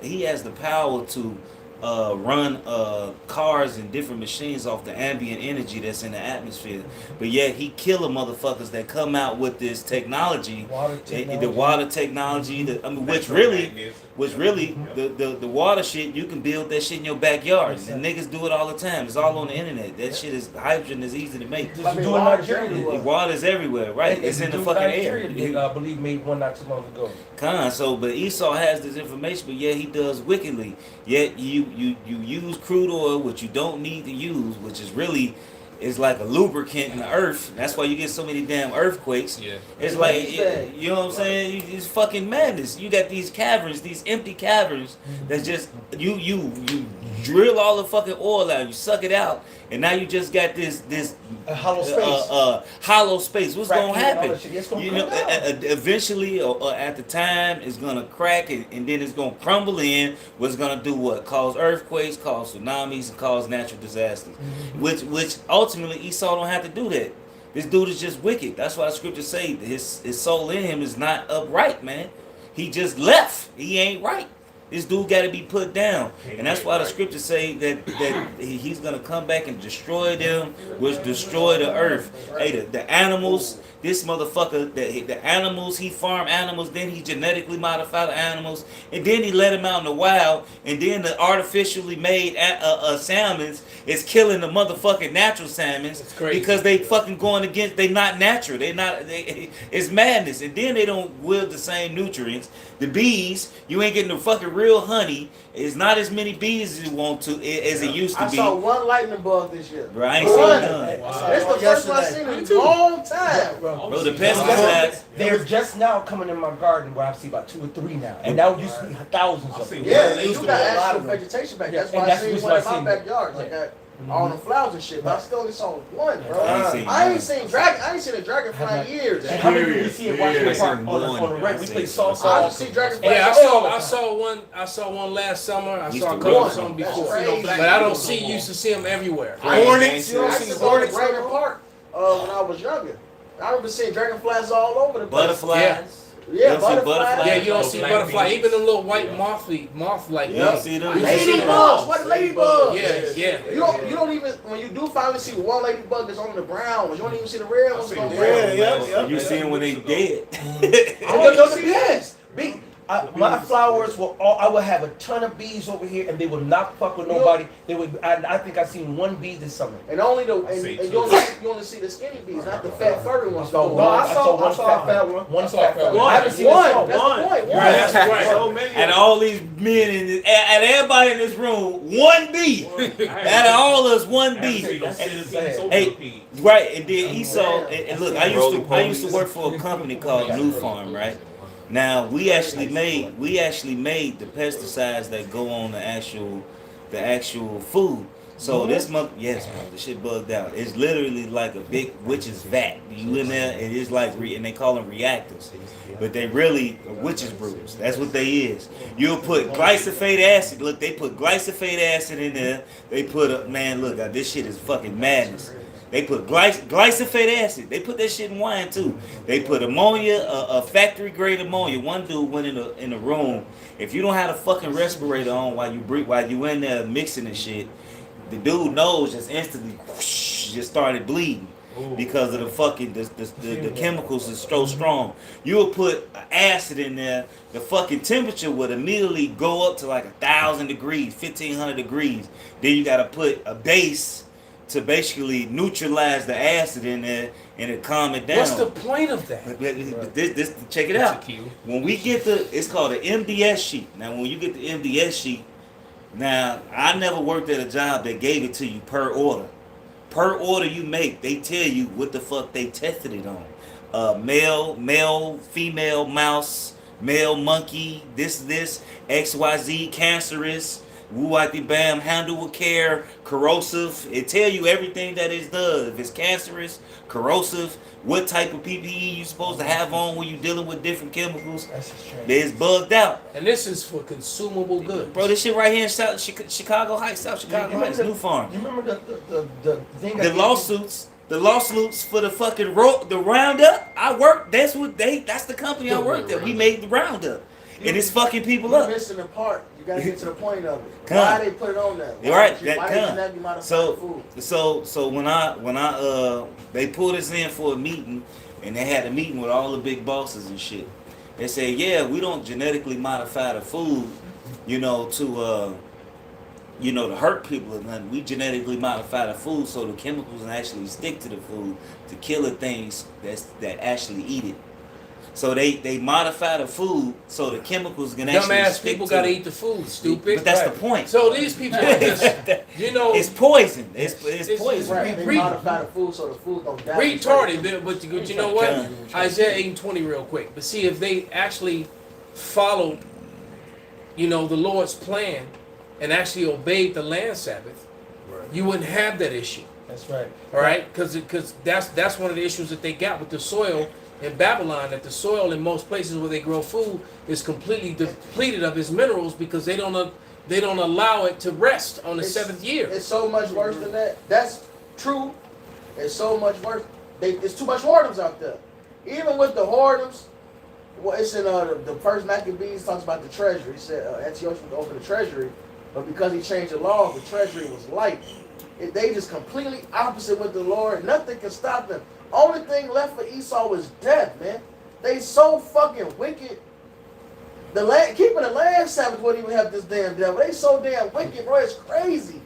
he has the power to run cars and different machines off the ambient energy that's in the atmosphere, but yet he killing motherfuckers that come out with this technology, the water technology, which really the water shit, you can build that shit in your backyard. And niggas do it all the time. It's all on the internet. That shit is hydrogen is easy to make. Just do it Nigeria. Water's everywhere, right? It's in the fucking air. Nigeria, I believe, made one not too long ago. But Esau has this information, but yet he does wickedly. Yet you use crude oil, which you don't need to use, which is really is like a lubricant in the earth. That's why you get so many damn earthquakes. Yeah. It's like, you know what I'm saying? It's fucking madness. You got these caverns, these empty caverns that just you drill all the fucking oil out, you suck it out, and now you just got this A hollow space. hollow space. What's gonna Cracking and all happen? that shit. It's gonna You come know, down. eventually, or at the time, it's gonna crack, and then it's gonna crumble in. What's gonna do what? Cause earthquakes, cause tsunamis, and cause natural disasters. Which ultimately Esau don't have to do that. This dude is just wicked. That's why the scriptures say his soul in him is not upright, man. He just left. He ain't right. This dude got to be put down, and that's why the scriptures say that he's gonna come back and destroy them, which destroy the earth. Hey, the animals, this motherfucker, the animals, he farm animals, then he genetically modify the animals, and then he let them out in the wild, and then the artificially made salmons is killing the motherfucking natural salmons because they fucking going against. They not natural. It's madness, and then they don't wield the same nutrients. The bees, you ain't getting the fucking real honey. It's not as many bees as you want to as it used to I be. saw one lightning bug this year. Bro, I ain't seen none. This the first one I've seen in a long time. Bro, the pesticides. They're just now coming in my garden where I see about 2 or 3 now. And now used to be thousands of them. Yeah, There used you to be got a lot actual of them. vegetation back. Yeah, That's and why I that's seen the one in reason my I seen backyard. Like that. All the flowers and shit, but I still only saw one, bro. I ain't seen a dragonfly in years. And how many we see it watching the park on the reg? We play salsa. I just see dragonflies. Yeah, I saw one last summer. I saw a couple of them before, but I don't see. Used to see them everywhere. Hornets. You I don't see hornets in Raven Park when I was younger. I remember seeing dragonflies all over the place. Butterflies. Yeah, don't see butterflies. Yeah, you don't see Black butterfly. bees. Even them little white moth like You don't see them? Ladybugs. What ladybugs? Yeah. You don't even when you do finally see one ladybug that's on the brown ones. You don't even see the red ones. seen on the the red red. ones. Yeah. You see them when they dead. I don't know the bees. My flowers will I will have a ton of bees over here, and they will not fuck with nobody. They would. I think I seen one bee this summer. And only the I see and two. you only see the skinny bees, not the fat furry ones. No, I saw one fat one. One fat one. I haven't seen One. this That's the point. One. That's right. So many. And all these men in this, and everybody in this room, one bee. Out of all us, one bee. Hey, right, and then Esau, and look, I used to work for a company called New Farm, right? Now we actually made the pesticides that go on the actual food. So this month, yes, bro, the shit bugged out. It's literally like a big witch's vat. You in there, and it's like, and they call them reactors, but they really are witch's brews. That's what they is. You'll put glyphosate acid. Look, they put glyphosate acid in there. They put man, look, this shit is fucking madness. They put glyphosate acid. They put that shit in wine too. They put ammonia, a factory grade ammonia. One dude went in the room. If you don't have a fucking respirator on while you in there mixing the shit, the dude nose just instantly whoosh, just started bleeding because of the fucking the chemicals is so strong. You'll put acid in there, the fucking temperature would immediately go up to like 1,000 degrees, 1,500 degrees. Then you gotta put a base to basically neutralize the acid in there and to calm it down. What's the point of that? This check it out. When we get it's called an MDS sheet. Now, when you get the MDS sheet, now I never worked at a job that gave it to you per order. Per order you make, they tell you what the fuck they tested it on. Male, female mouse, male monkey, this, XYZ, cancerous. Wuati Bam, handle with care, corrosive. It tell you everything that it does. If it's cancerous, corrosive, what type of PPE you supposed to have on when you're dealing with different chemicals. It's bugged out. And this is for consumable goods. Bro, this shit right here in South Chicago Heights, South Chicago Heights, New Farm. You remember the thing? The lawsuits for the fucking the Roundup. That's the company I worked at. We made the Roundup. And it's fucking people You're up. missing the part. You gotta get to the point of it. Come. Why they put it on there? You're right. So when I they pulled us in for a meeting, and they had a meeting with all the big bosses and shit. They said, yeah, we don't genetically modify the food, to hurt people or nothing. We genetically modify the food so the chemicals can actually stick to the food to kill the things that actually eat it. So they modify the food so the chemicals can actually Dumbass stick people to gotta it. eat the food, stupid. But that's the point. So these people are just, it's poison. It's poison. Right. They modify the food so the food don't die. retarded, but you know what? Isaiah 8:20 real quick. But see, if they actually followed, the Lord's plan and actually obeyed the land Sabbath, you wouldn't have that issue. That's right. All right, because that's one of the issues that they got with the soil in Babylon. That the soil in most places where they grow food is completely depleted of its minerals because they don't allow it to rest on the seventh year. It's so much worse than that. That's true. It's so much worse. There's too much whoredoms out there. Even with the whoredoms, it's in the first Maccabees talks about the treasury. He said Antiochus would open the treasury, but because he changed the laws, the treasury was light. They just completely opposite with the Lord. Nothing can stop them. Only thing left for Esau is death, man. They so fucking wicked. Keeping the land Sabbath wouldn't even have this damn devil. They so damn wicked, bro. It's crazy.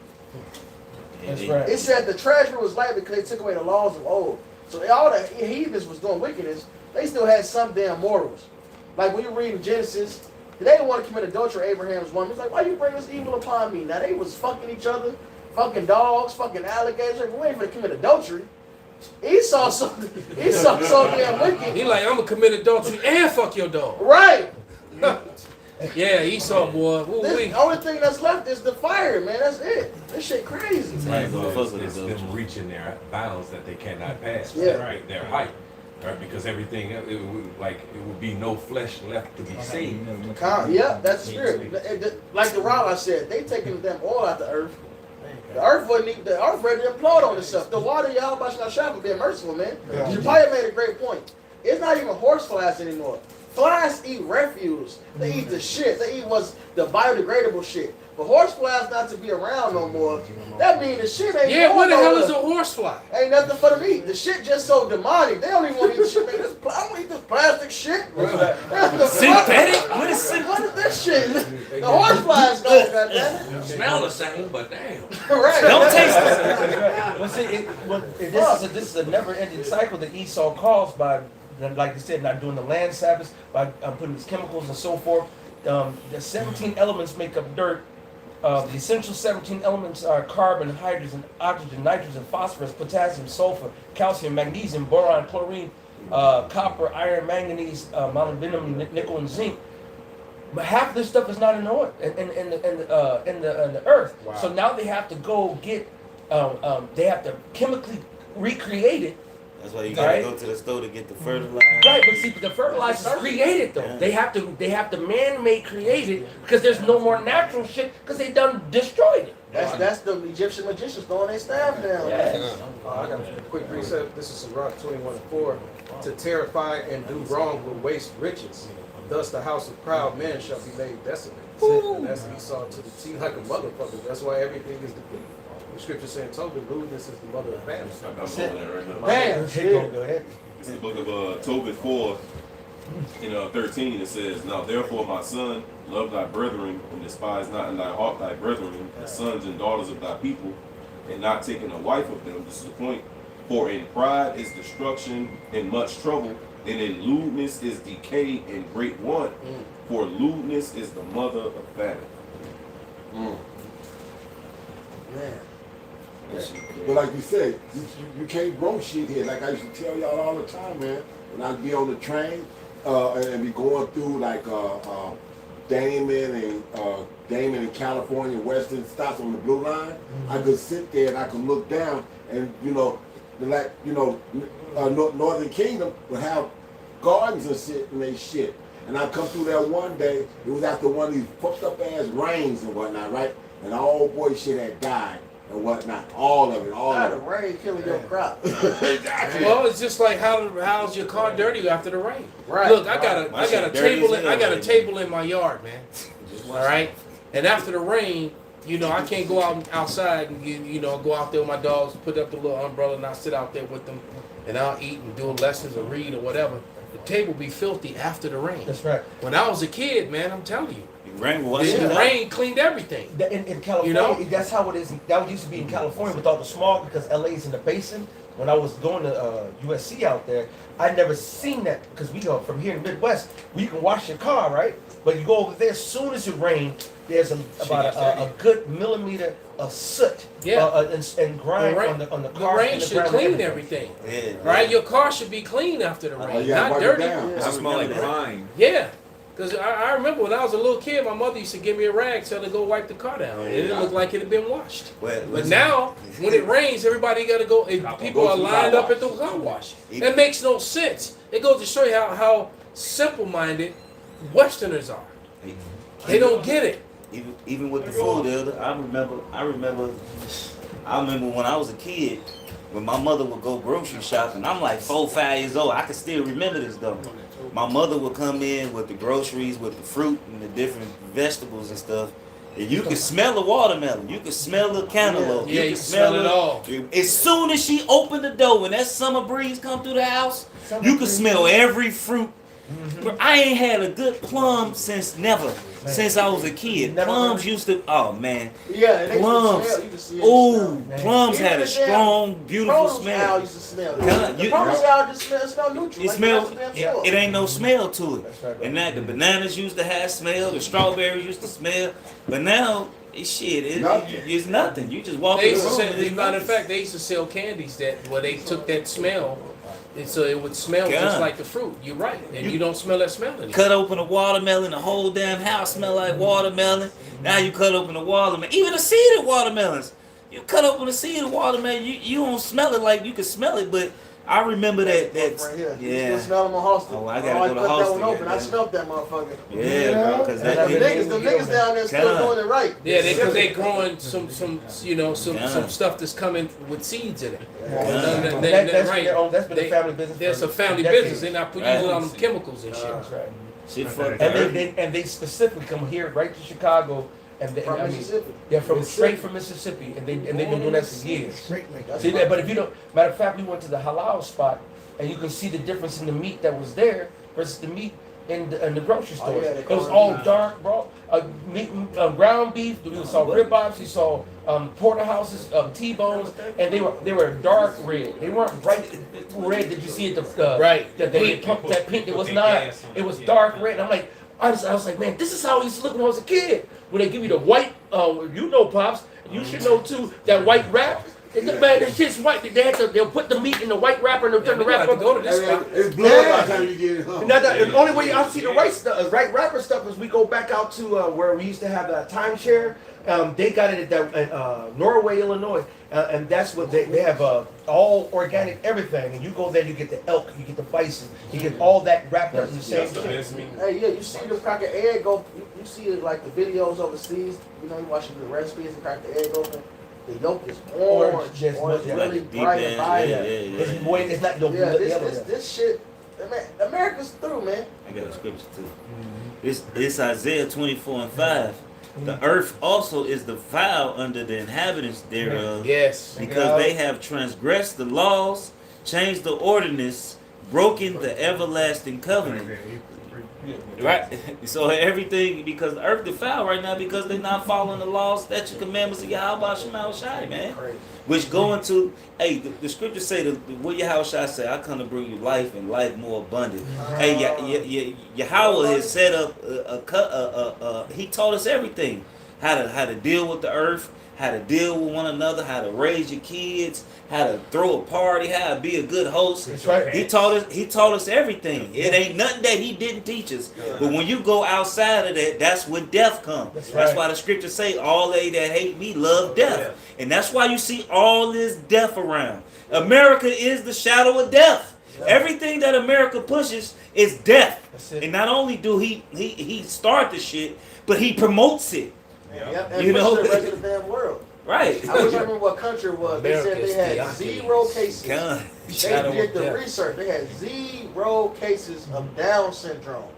That's right. It said the treasury was light because they took away the laws of old. So all the heathens was doing wickedness. They still had some damn morals. Like when you read in Genesis, they didn't want to commit adultery. Abraham's woman. He's like, why you bring this evil upon me? Now they was fucking each other, fucking dogs, fucking alligators. Like, we ain't gonna commit adultery. Esau so damn wicked. He like, I'm gonna commit adultery and fuck your dog. Right. Yeah, Esau boy. The only thing that's left is the fire, man. That's it. This shit crazy. Right, it's them reaching their bounds that they cannot pass. Yeah. Right, their height. Right, because everything it would be no flesh left to be saved. Yeah, that's the spirit. Like the rabbi said, they taking them oil out the earth. The earth ready to implode on itself. The water, Yahweh Shah being merciful, man. Japaya made a great point. It's not even horse flies anymore. Flies eat refuse. They eat the shit. They eat what's the biodegradable shit. But horseflies not to be around no more. That means the shit ain't Yeah, going what the hell nowhere. is a horsefly? Ain't nothing for them to eat. The shit just so demonic. They don't even want to eat the shit. This, I don't eat this plastic shit. Synthetic? What is this shit? The horseflies go, goddammit. Smell the same, but damn. Right. Don't taste it. Well, see, this is a never-ending cycle that Esau caused by, like you said, not doing the land Sabbaths, by putting these chemicals and so forth. The 17 elements make up dirt. The essential 17 elements are carbon, hydrogen, oxygen, nitrogen, phosphorus, potassium, sulfur, calcium, magnesium, boron, chlorine, copper, iron, manganese, molybdenum, nickel, and zinc. But half of this stuff is not in the oil, in the earth. Wow. So now they have to go get, they have to chemically recreate it. That's why you gotta Right. go to the store to get the fertilizer. Right, but see, the fertilizer is created though. Yeah. They have to man-made create it because there's no more natural shit because they done destroyed it. That's the Egyptian magicians throwing their staff down. Yes. I got a quick precept. This is Sirach 21:4. To terrify and do wrong will waste riches. Thus the house of proud men shall be made desolate. And that's Esau to the T like a motherfucker. That's why everything is depleted. The scripture saying Tobit, rudeness is the mother of family. I'm over there right now. Damn, Go ahead. It's the book of Tobit 4, in 13. It says, "Now therefore, my son, love thy brethren, and despise not in thy heart thy brethren, the sons and daughters of thy people, and not taking a wife of them." This is the point. "For in pride is destruction and much trouble, and in lewdness is decay and great want. For lewdness is the mother of famine." man. But like you said, you can't grow shit here. Like I used to tell y'all all the time, man. When I'd be on the train and be going through like Damon and California Western stops on the Blue Line, I could sit there and I could look down and Northern Kingdom would have gardens and shit and they shit. And I come through there one day. It was after one of these fucked up ass rains and whatnot, right? And all boy shit had died and whatnot. All of it, all How of the it. rain killing your crop. Well, it's just like how's your car dirty after the rain? Right. Look, I got My a shit dirty table. as hell I got a right table in my yard, man. All right. And after the rain, I can't go outside and go out there with my dogs, put up the little umbrella, and I sit out there with them, and I'll eat and do lessons or read or whatever. The table be filthy after the rain. That's right. When I was a kid, man, I'm telling you, Rain was the rain cleaned everything. In California, that's how it is. That used to be in California with all the smog because LA's in the basin. When I was going to USC out there, I never seen that because we go from here in the Midwest, where you can wash your car, right? But you go over there, as soon as it rains, there's about a good millimeter of soot and grime on the The car. rain and the should ground clean and everything. Yeah. Right? Your car should be clean after the rain, yeah, not wipe it dirty. down. I smell like grime. Yeah. Because I remember when I was a little kid, my mother used to give me a rag, tell her to go wipe the car down. And it didn't look like it had been washed. Well, But listen, now, when it rains, everybody got to go. People are to the lined car up at the car wash. It- That makes no sense. It goes to show you how simple-minded Westerners are. They don't get it. even with the food, Elder, I remember when I was a kid, when my mother would go grocery shopping. I'm like 4, 5 years old. I can still remember this though. My mother would come in with the groceries, with the fruit and the different vegetables and stuff. And you could smell the watermelon. You could smell the cantaloupe. Yeah, you could can smell it all. As soon as she opened the door, when that summer breeze come through the house, you could smell every fruit. Bro, I ain't had a good plum since I was a kid. Plums used to, oh man. Yeah, they Plums. used to smell. You can see it. Ooh, plums Even had a the damn strong, beautiful Produce smell. owl used to smell. Huh? The You- produce owl just smell neutral. It like smell, the rest of them it ain't no smell to it. That's right. And that the bananas used to have smell, the strawberries used to smell, but now it's nothing. You just walk They in the used to room. sell, and as a it's matter of nothing. fact, they used to sell candies where they took that smell, and so it would smell just God. like the fruit. You're right, and you don't smell that smell anymore. Cut open a watermelon, the whole damn house smell like watermelon. Now you cut open a watermelon, even the seeded watermelons. You cut open a seeded watermelon, you don't smell it like you can smell it, but I remember that right here. You yeah. still smell them on Halston. Oh, I gotta go to cut that Halston, one open. I goddamn. smelled that motherfucker. Yeah, bro, because The that niggas down there still God. doing it right. Yeah, they growing some stuff that's coming with seeds in it. That's been their own. That's been a family business. There's for a family decades. business. They're not using Right. all them chemicals and shit. That's right. Shit fucked And they specifically come here right to Chicago, and they, From I mean, Mississippi. they're straight from Mississippi, and they've been doing that for years. Straight like That's See fine. that? But if you don't, matter of fact, we went to the halal spot, and you can see the difference in the meat that was there versus the meat in the grocery Oh, store. yeah, they It was call it all meat. dark, bro. Meat, ground beef. You saw ribeyes. You saw porterhouses, T-bones, and they were dark red. They weren't bright red that you see at the Right. That they pumped that pink. It was not. It was dark red. And I'm like, I was like, man, this is how I used to look when I was a kid. When they give you the white, you know, pops, you should know too, that white wrap. Man, that shit's white. They'll put the meat in the white wrapper and they'll turn the wrapper up. Go to this spot. It's blue by the time you get it home. Now, the only way I see the right rapper stuff is we go back out to where we used to have the timeshare. They got it at Norway, Illinois, and that's what they have all organic everything. And you go there, you get the elk, you get the bison, you get all that wrapped up in the same shit. Hey, yeah, you see the crack an egg go. You see it like the videos overseas. You know, you watching the recipes and crack the egg open. The yolk is orange, Yes, or it's yeah. really Like a deep bright ass, and vibrant. yeah. It's way. It's not no Yeah, blue. this shit. Man, America's through, man. I got a scripture too. This Isaiah 24:5. The earth also is defiled under the inhabitants thereof, Yes. because they have transgressed the laws, changed the ordinance, broken the everlasting covenant. Right? So everything, because the earth defiled right now because they're not following the laws, statutes, commandments of Yahweh Shema Shai, man. Which go into, hey, the scriptures say, what Yahweh Shai say, I come to bring you life and life more abundant. Hey, Yahweh has set up, he taught us everything. How to deal with the earth, how to deal with one another, how to raise your kids, how to throw a party, how to be a good host. That's right. He taught us everything. It ain't nothing that he didn't teach us. But when you go outside of that, that's when death comes. That's That's right. why the scriptures say, all they that hate me love death. And that's why you see all this death around. America is the shadow of death. Everything that America pushes is death. That's it. And not only do he start the shit, but he promotes it. Yep, and You push know? the rest of the damn world. Right. I wish I remember what country it was. They said they had America's 0 cases. God. They did the research. They had 0 cases of Down syndrome.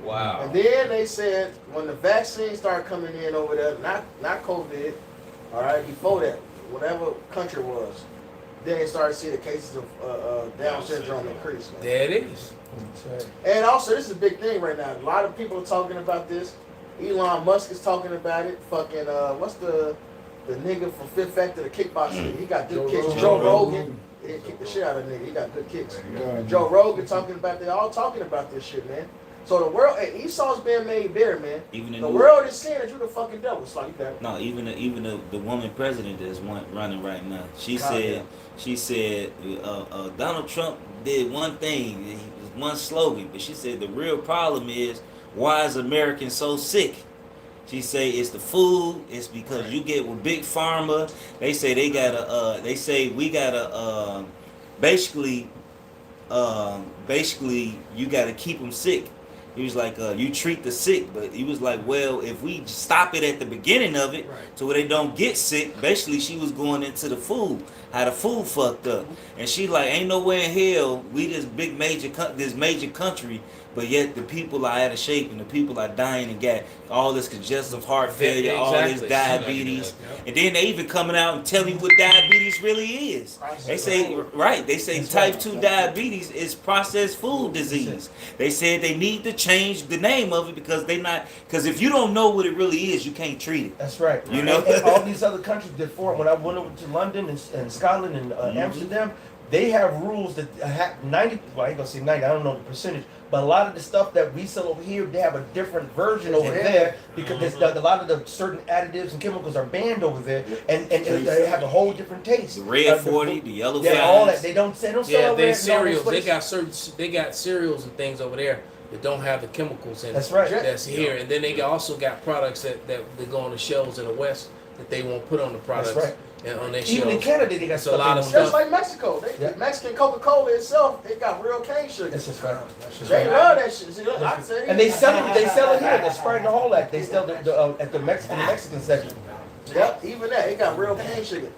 Wow. And then they said when the vaccine started coming in over there, not COVID, all right, before that, whatever country it was, then they started seeing the cases of Down syndrome increase. Man. There it is. And also, this is a big thing right now. A lot of people are talking about this. Elon Musk is talking about it. Fucking, what's the nigga from Fifth Factor, the kickboxer? He got good kicks. Joe Rogan. He didn't kick the shit out of the nigga. He got good kicks. Joe Rogan talking about, they all talking about this shit, man. So the world, hey, Esau's being made bare, man. Even The world is saying that you the fucking devil. It's like, you got it. No, even the woman president that's running right now. She said Donald Trump did one thing, he was one slogan, but she said the real problem is why is Americans so sick? She say it's the food. It's because you get with big pharma. They say they gotta. They say we gotta. Basically, you gotta keep them sick. He was like, you treat the sick, but he was like, well, if we stop it at the beginning of it, so where they don't get sick. Basically, she was going into the food, how the food fucked up, and she like, ain't nowhere in hell we this major country, but yet the people are out of shape and the people are dying and got all this congestive heart failure, all this diabetes, and then they even coming out and telling you what diabetes really is. They say they say type 2 diabetes is processed food disease. They said they need to change the name of it because if you don't know what it really is, you can't treat it. That's right. You know? and all these other countries did for it. When I went over to London and Scotland and Amsterdam, they have rules that have 90. Well, I ain't gonna say 90. I don't know the percentage, but a lot of the stuff that we sell over here, they have a different version over there because a lot of the certain additives and chemicals are banned over there, and they have a whole different taste. The red 40, the yellow 5. all that they don't sell. Yeah, over they there in all cereals. those They places. got cereals and things over there that don't have the chemicals in it. That's right. That's here, and then they also got products that they go on the shelves in the West that they won't put on the products. That's right. And on their Even in shelves. Canada, they got It's a lot of stuff. Just stuff. like Mexico. Yeah. Mexican Coca-Cola itself, they got real cane sugar. That's just right. They love that shit. See, look, I said And they sell it. They sell it here. The Sprite and all that. They sell it at the Mexican section. Yep, even that. It got real cane sugar.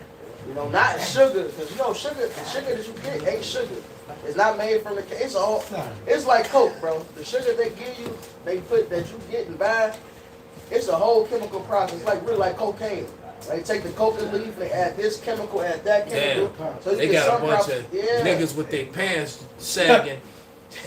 You know, not sugar, because you know sugar, the sugar that you get ain't sugar. It's not made from the cane. It's all. It's like Coke, bro. The sugar they give you, they put that you get and buy. It's a whole chemical process. It's like really like cocaine. They take the coca leaf, they add this chemical, add that chemical. So They get got a some bunch proper- of yeah. niggas with their pants sagging.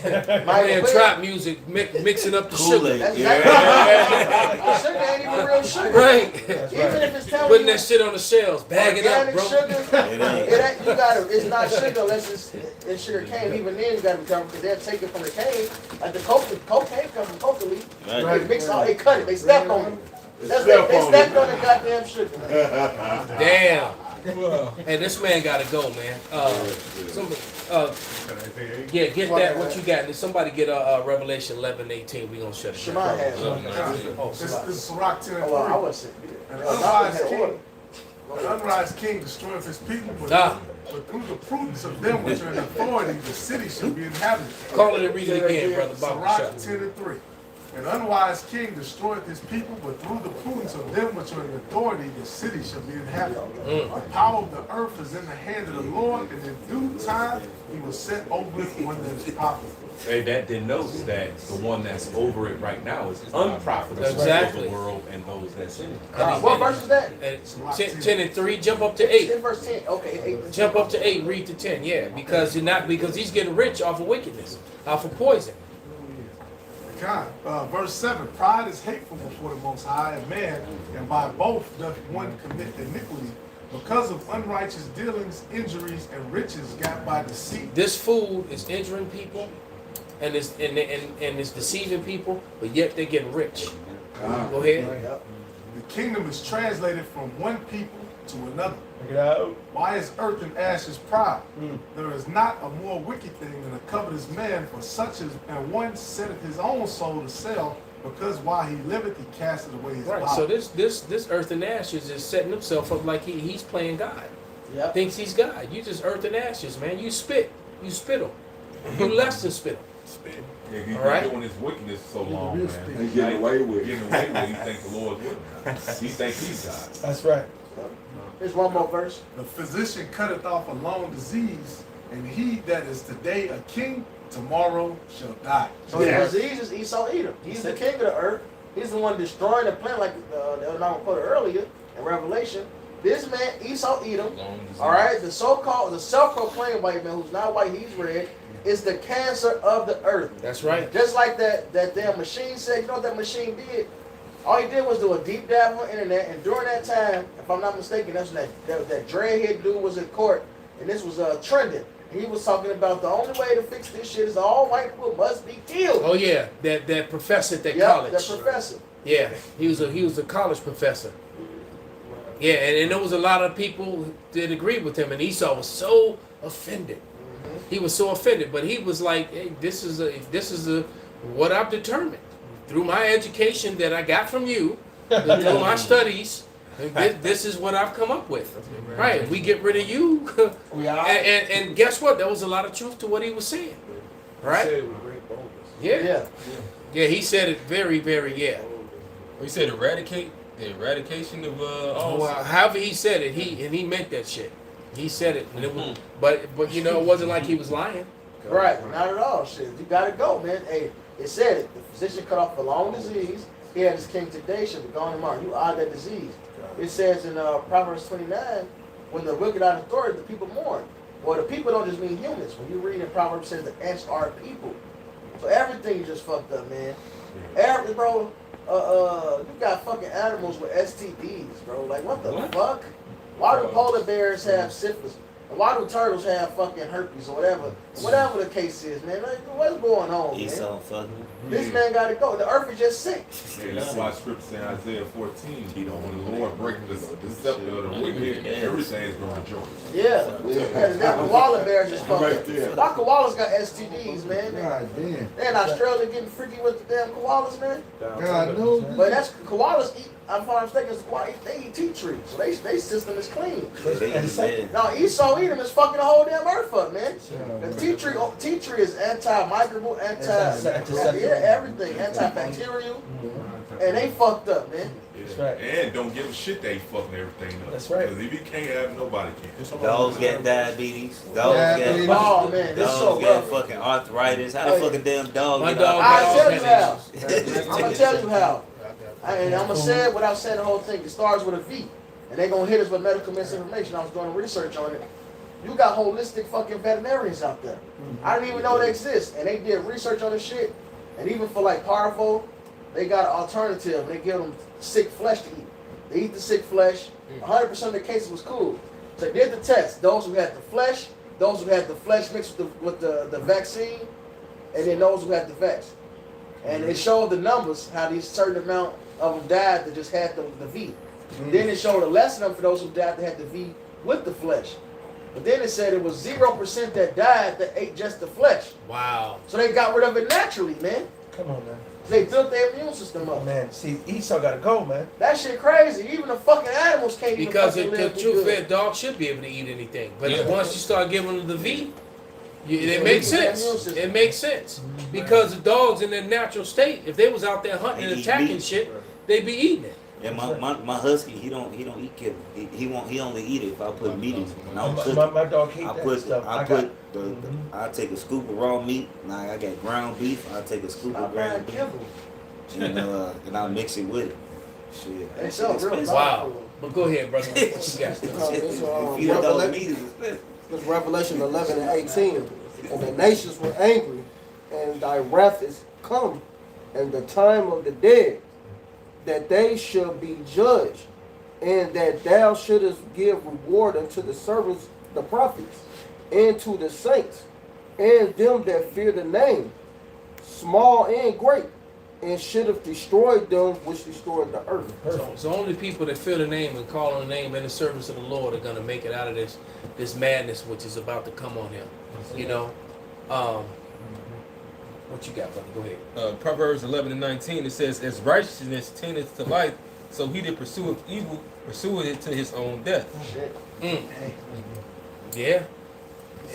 Michael Playing Bay. trap music, mixing up the Kool-Aid. sugar. That's Yeah. exactly. The sugar ain't even real sugar. Right. Even if it's telling Putting you that shit on the shelves. Bag it up, organic bro. sugar, It ain't. it ain't, you gotta. It's not sugar unless it's sugar cane. Even then, you gotta be careful because they'll take it from the cane. Like the cocaine comes from coca leaf. Right. They mix all, they cut it, they step on it. That's Step they on stepped it. on the goddamn sugar. Damn. Hey, this man gotta go, man. Somebody, yeah, get that. What you got? Did somebody get Revelation 11:18? We gonna shut it Shema down. has one. Oh, This Shema. is Sirach 10 and Oh, well, I 3. was sick. An Oh, unwise had order. king, an unwise king destroyeth his people, Ah. but through the prudence of them which are in authority, the city shall be inhabited. Call it and read it again, brother. Bible Sirach shot. 10 and 3. An unwise king destroyeth his people, but through the prudence of them which are in authority, the city shall be inhabited. The power of the earth is in the hand of the Lord, and in due time he will set over it one that is profitable. Hey, that denotes that the one that's over it right now is unprofitable Exactly. for the world and those that's in it. What verse is that? And 10 and 3, jump up to 8. 10 verse 10. Okay, 8. Jump up to 8, read to 10. Yeah, because you're not because he's getting rich off of wickedness, off of poison. God, verse 7, pride is hateful before the Most High, and man, and by both doth one commit iniquity. Because of unrighteous dealings, injuries, and riches got by deceit. This food is injuring people, and it's deceiving people, but yet they're getting rich. Go ahead. The kingdom is translated from one people to another. Check it out. Why is earth and ashes proud? There is not a more wicked thing than a covetous man, for such as and one setteth his own soul to sell, because while he liveth he casteth away his Right. body. So this earth and ashes is setting himself up like he's playing God. Yep. Thinks he's God. You just earth and ashes, man. You spit him. You less than spit him. Yeah, he's All right. been doing his wickedness so long, man. They getting away with it. Getting away with it. He think the Lord's with him. He think he's God. That's right. Here's one more verse. The physician cutteth off a long disease, and he that is today a king, tomorrow shall die. So the disease is Esau Edom. He's the king of the earth. He's the one destroying the plant, like the other quoted earlier in Revelation. This man, Esau Edom, all right, the self-proclaimed white man who's not white, he's red, is the cancer of the earth. That's right. Just like that damn machine said, you know what that machine did? All he did was do a deep dive on the internet, and during that time, if I'm not mistaken, that's when that dreadhead dude was in court, and this was trending. He was talking about the only way to fix this shit is all white people must be killed. Oh yeah, that professor at that Yep, college. that professor. Yeah, he was a college professor. Yeah, and there was a lot of people that agreed with him, and Esau was so offended. He was so offended, but he was like, "Hey, this is what I've determined through my education that I got from you, through my studies. This is what I've come up with. Right? We get rid of you, and guess what? There was a lot of truth to what he was saying. Right? Said it with great boldness. Yeah. Yeah, he said it very, very, yeah. He said the eradication of all. Well, however he said it, he meant that shit. He said it, and it was, but you know, it wasn't like he was lying. Right, not at all. Shit, you gotta go, man. Hey, it said it. The physician cut off a long disease. He had his king today shall be gone tomorrow. You are that disease. It says in Proverbs 29, when the wicked are in authority, the people mourn. Well, the people don't just mean humans. When you read in Proverbs, it says the ants are people. So everything just fucked up, man. Bro, you got fucking animals with STDs, bro. Like, what the fuck? Why do polar bears have syphilis? And why do turtles have fucking herpes or whatever? Whatever the case is, man. Like, what's going on, man? Esau fucking. This man got to go. The earth is just sick. Yeah, that's why scripture in Isaiah 14, when the Lord breaks the scepter of the wicked, everything's going to rejoice. Yeah. And the koala bears just fucked Right up. there. Why koalas got STDs, man? God damn. They're in Australia getting freaky with the damn koalas, man. God no. But that's koalas eat. I'm mistaken. They eat tea trees, so they system is clean. Now Esau Edom is fucking the whole damn earth up, man. The tea tree is anti-microbial, yeah, everything, antibacterial. and they fucked up, man. That's right. And don't give a shit they fucking everything up. That's right. Because if you can't have, nobody can. Dogs got diabetes. Dogs Diabetes. Oh man, this so Dogs got rough. fucking arthritis. How the Hey. fucking damn dog My get dog I'll tell you arthritis? how. I'm gonna tell you how. And I'm gonna say it without saying the whole thing. It starts with a V, and they gonna hit us with medical misinformation. I was doing research on it. You got holistic fucking veterinarians out there. I didn't even know they exist, and they did research on this shit. And even for like Parvo, they got an alternative. They give them sick flesh to eat. They eat the sick flesh. 100% of the cases was cool. So they did the test. Those who had the flesh, those who had the flesh mixed with the vaccine, and then those who had the vax. And it showed the numbers, how these certain amount of them died that just had the V. Then it showed a less number for those who died that had the V with the flesh. But then it said it was 0% that died that ate just the flesh. Wow. So they got rid of it naturally, man. Come on, man. They built their immune system Oh, up. man. See, Esau gotta go, man. That shit crazy. Even the fucking animals can't Because even the fucking live true good. fed dog should be able to eat anything. But Yeah. once you start giving them the V, Yeah, it makes we can sense. have immune It makes sense. Because the dogs in their natural state, if they was out there hunting They and eat attacking meat. shit, they'd be eating it. Yeah, my husky, he don't eat kibble. He only eat it if I put meat in it. And I'll cook it. My dog hate I that put stuff. I put I take a scoop of raw meat. Now I got ground beef. I take a scoop of Stop buying ground beef Kimble. and I mix it with it. Shit, They that sell shit real expensive. Wow. But go ahead, brother. What you got? If you don't Revelation- meat is expensive. It's Revelation 11 and 18. And the nations were angry, and thy wrath is come, and the time of the dead, that they should be judged, and that thou shouldest give reward unto the servants, the prophets, and to the saints, and them that fear the name, small and great, and should have destroyed them which destroyed the earth. So only people that fear the name and call on the name and the service of the Lord are gonna make it out of this madness which is about to come on him. You know? What you got, brother? Go ahead. Proverbs 11 and 19, it says, as righteousness tendeth to life, so he that pursueth evil pursueth it to his own death. Yeah.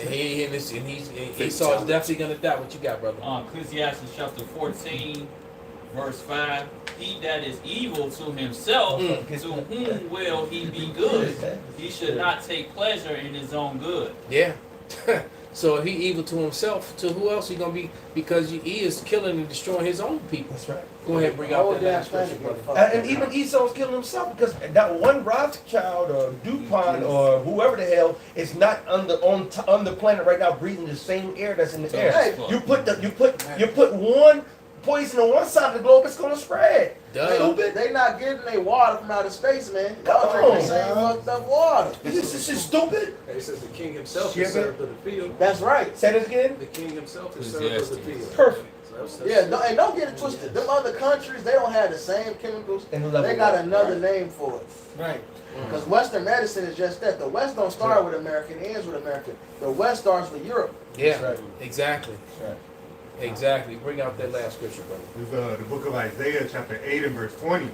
And Esau is definitely gonna die. What you got, brother? Ecclesiastes chapter 14, verse 5. He that is evil to himself, to whom will he be good? He should not take pleasure in his own good. Yeah. So if he evil to himself, to who else he gonna be? Because he is killing and destroying his own people. That's right. Go ahead and bring out that last scripture, brother. And even Esau's killing himself because that one Rothschild or DuPont or whoever the hell is not on the planet right now breathing the same air that's in the air. Hey. You put one poison on one side of the globe, it's gonna spread. Stupid. They not getting their water from outer space, man. Y'all drinking the same fucked up water. This is stupid. It says the king himself Shit, is served of the field. That's right. Say this again. The king himself is served of the field. Perfect. So Yeah, and don't get it twisted. Them other countries, they don't have the same chemicals. And the level They got of- another name for it. Right. Because Western medicine is just that. The West don't start with America, it ends with America. The West starts with Europe. Yeah. Right. Exactly. Right. Exactly. Bring out that last scripture, brother. This is the book of Isaiah, chapter 8 and verse 20.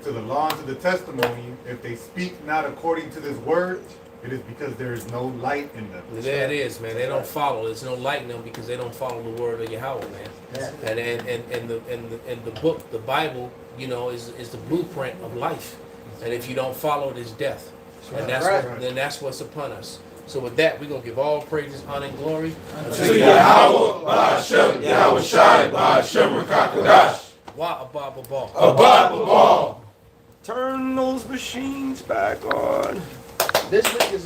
To the law and to the testimony, if they speak not according to this word, it is because there is no light in them. There it is, man. They don't follow. There's no light in them because they don't follow the word of Yahweh, man. Yeah. And the book, the Bible, you know, is the blueprint of life. And if you don't follow it, it's death. And that's Right. then that's what's upon us. So with that, we're gonna give all praises, honor, and glory To Yahweh, Ba'ashem, Yahweh Shai, Ba'ashem, Rakakadash. Wa Abba Ball. Abba Ball. Turn those machines back on. This week is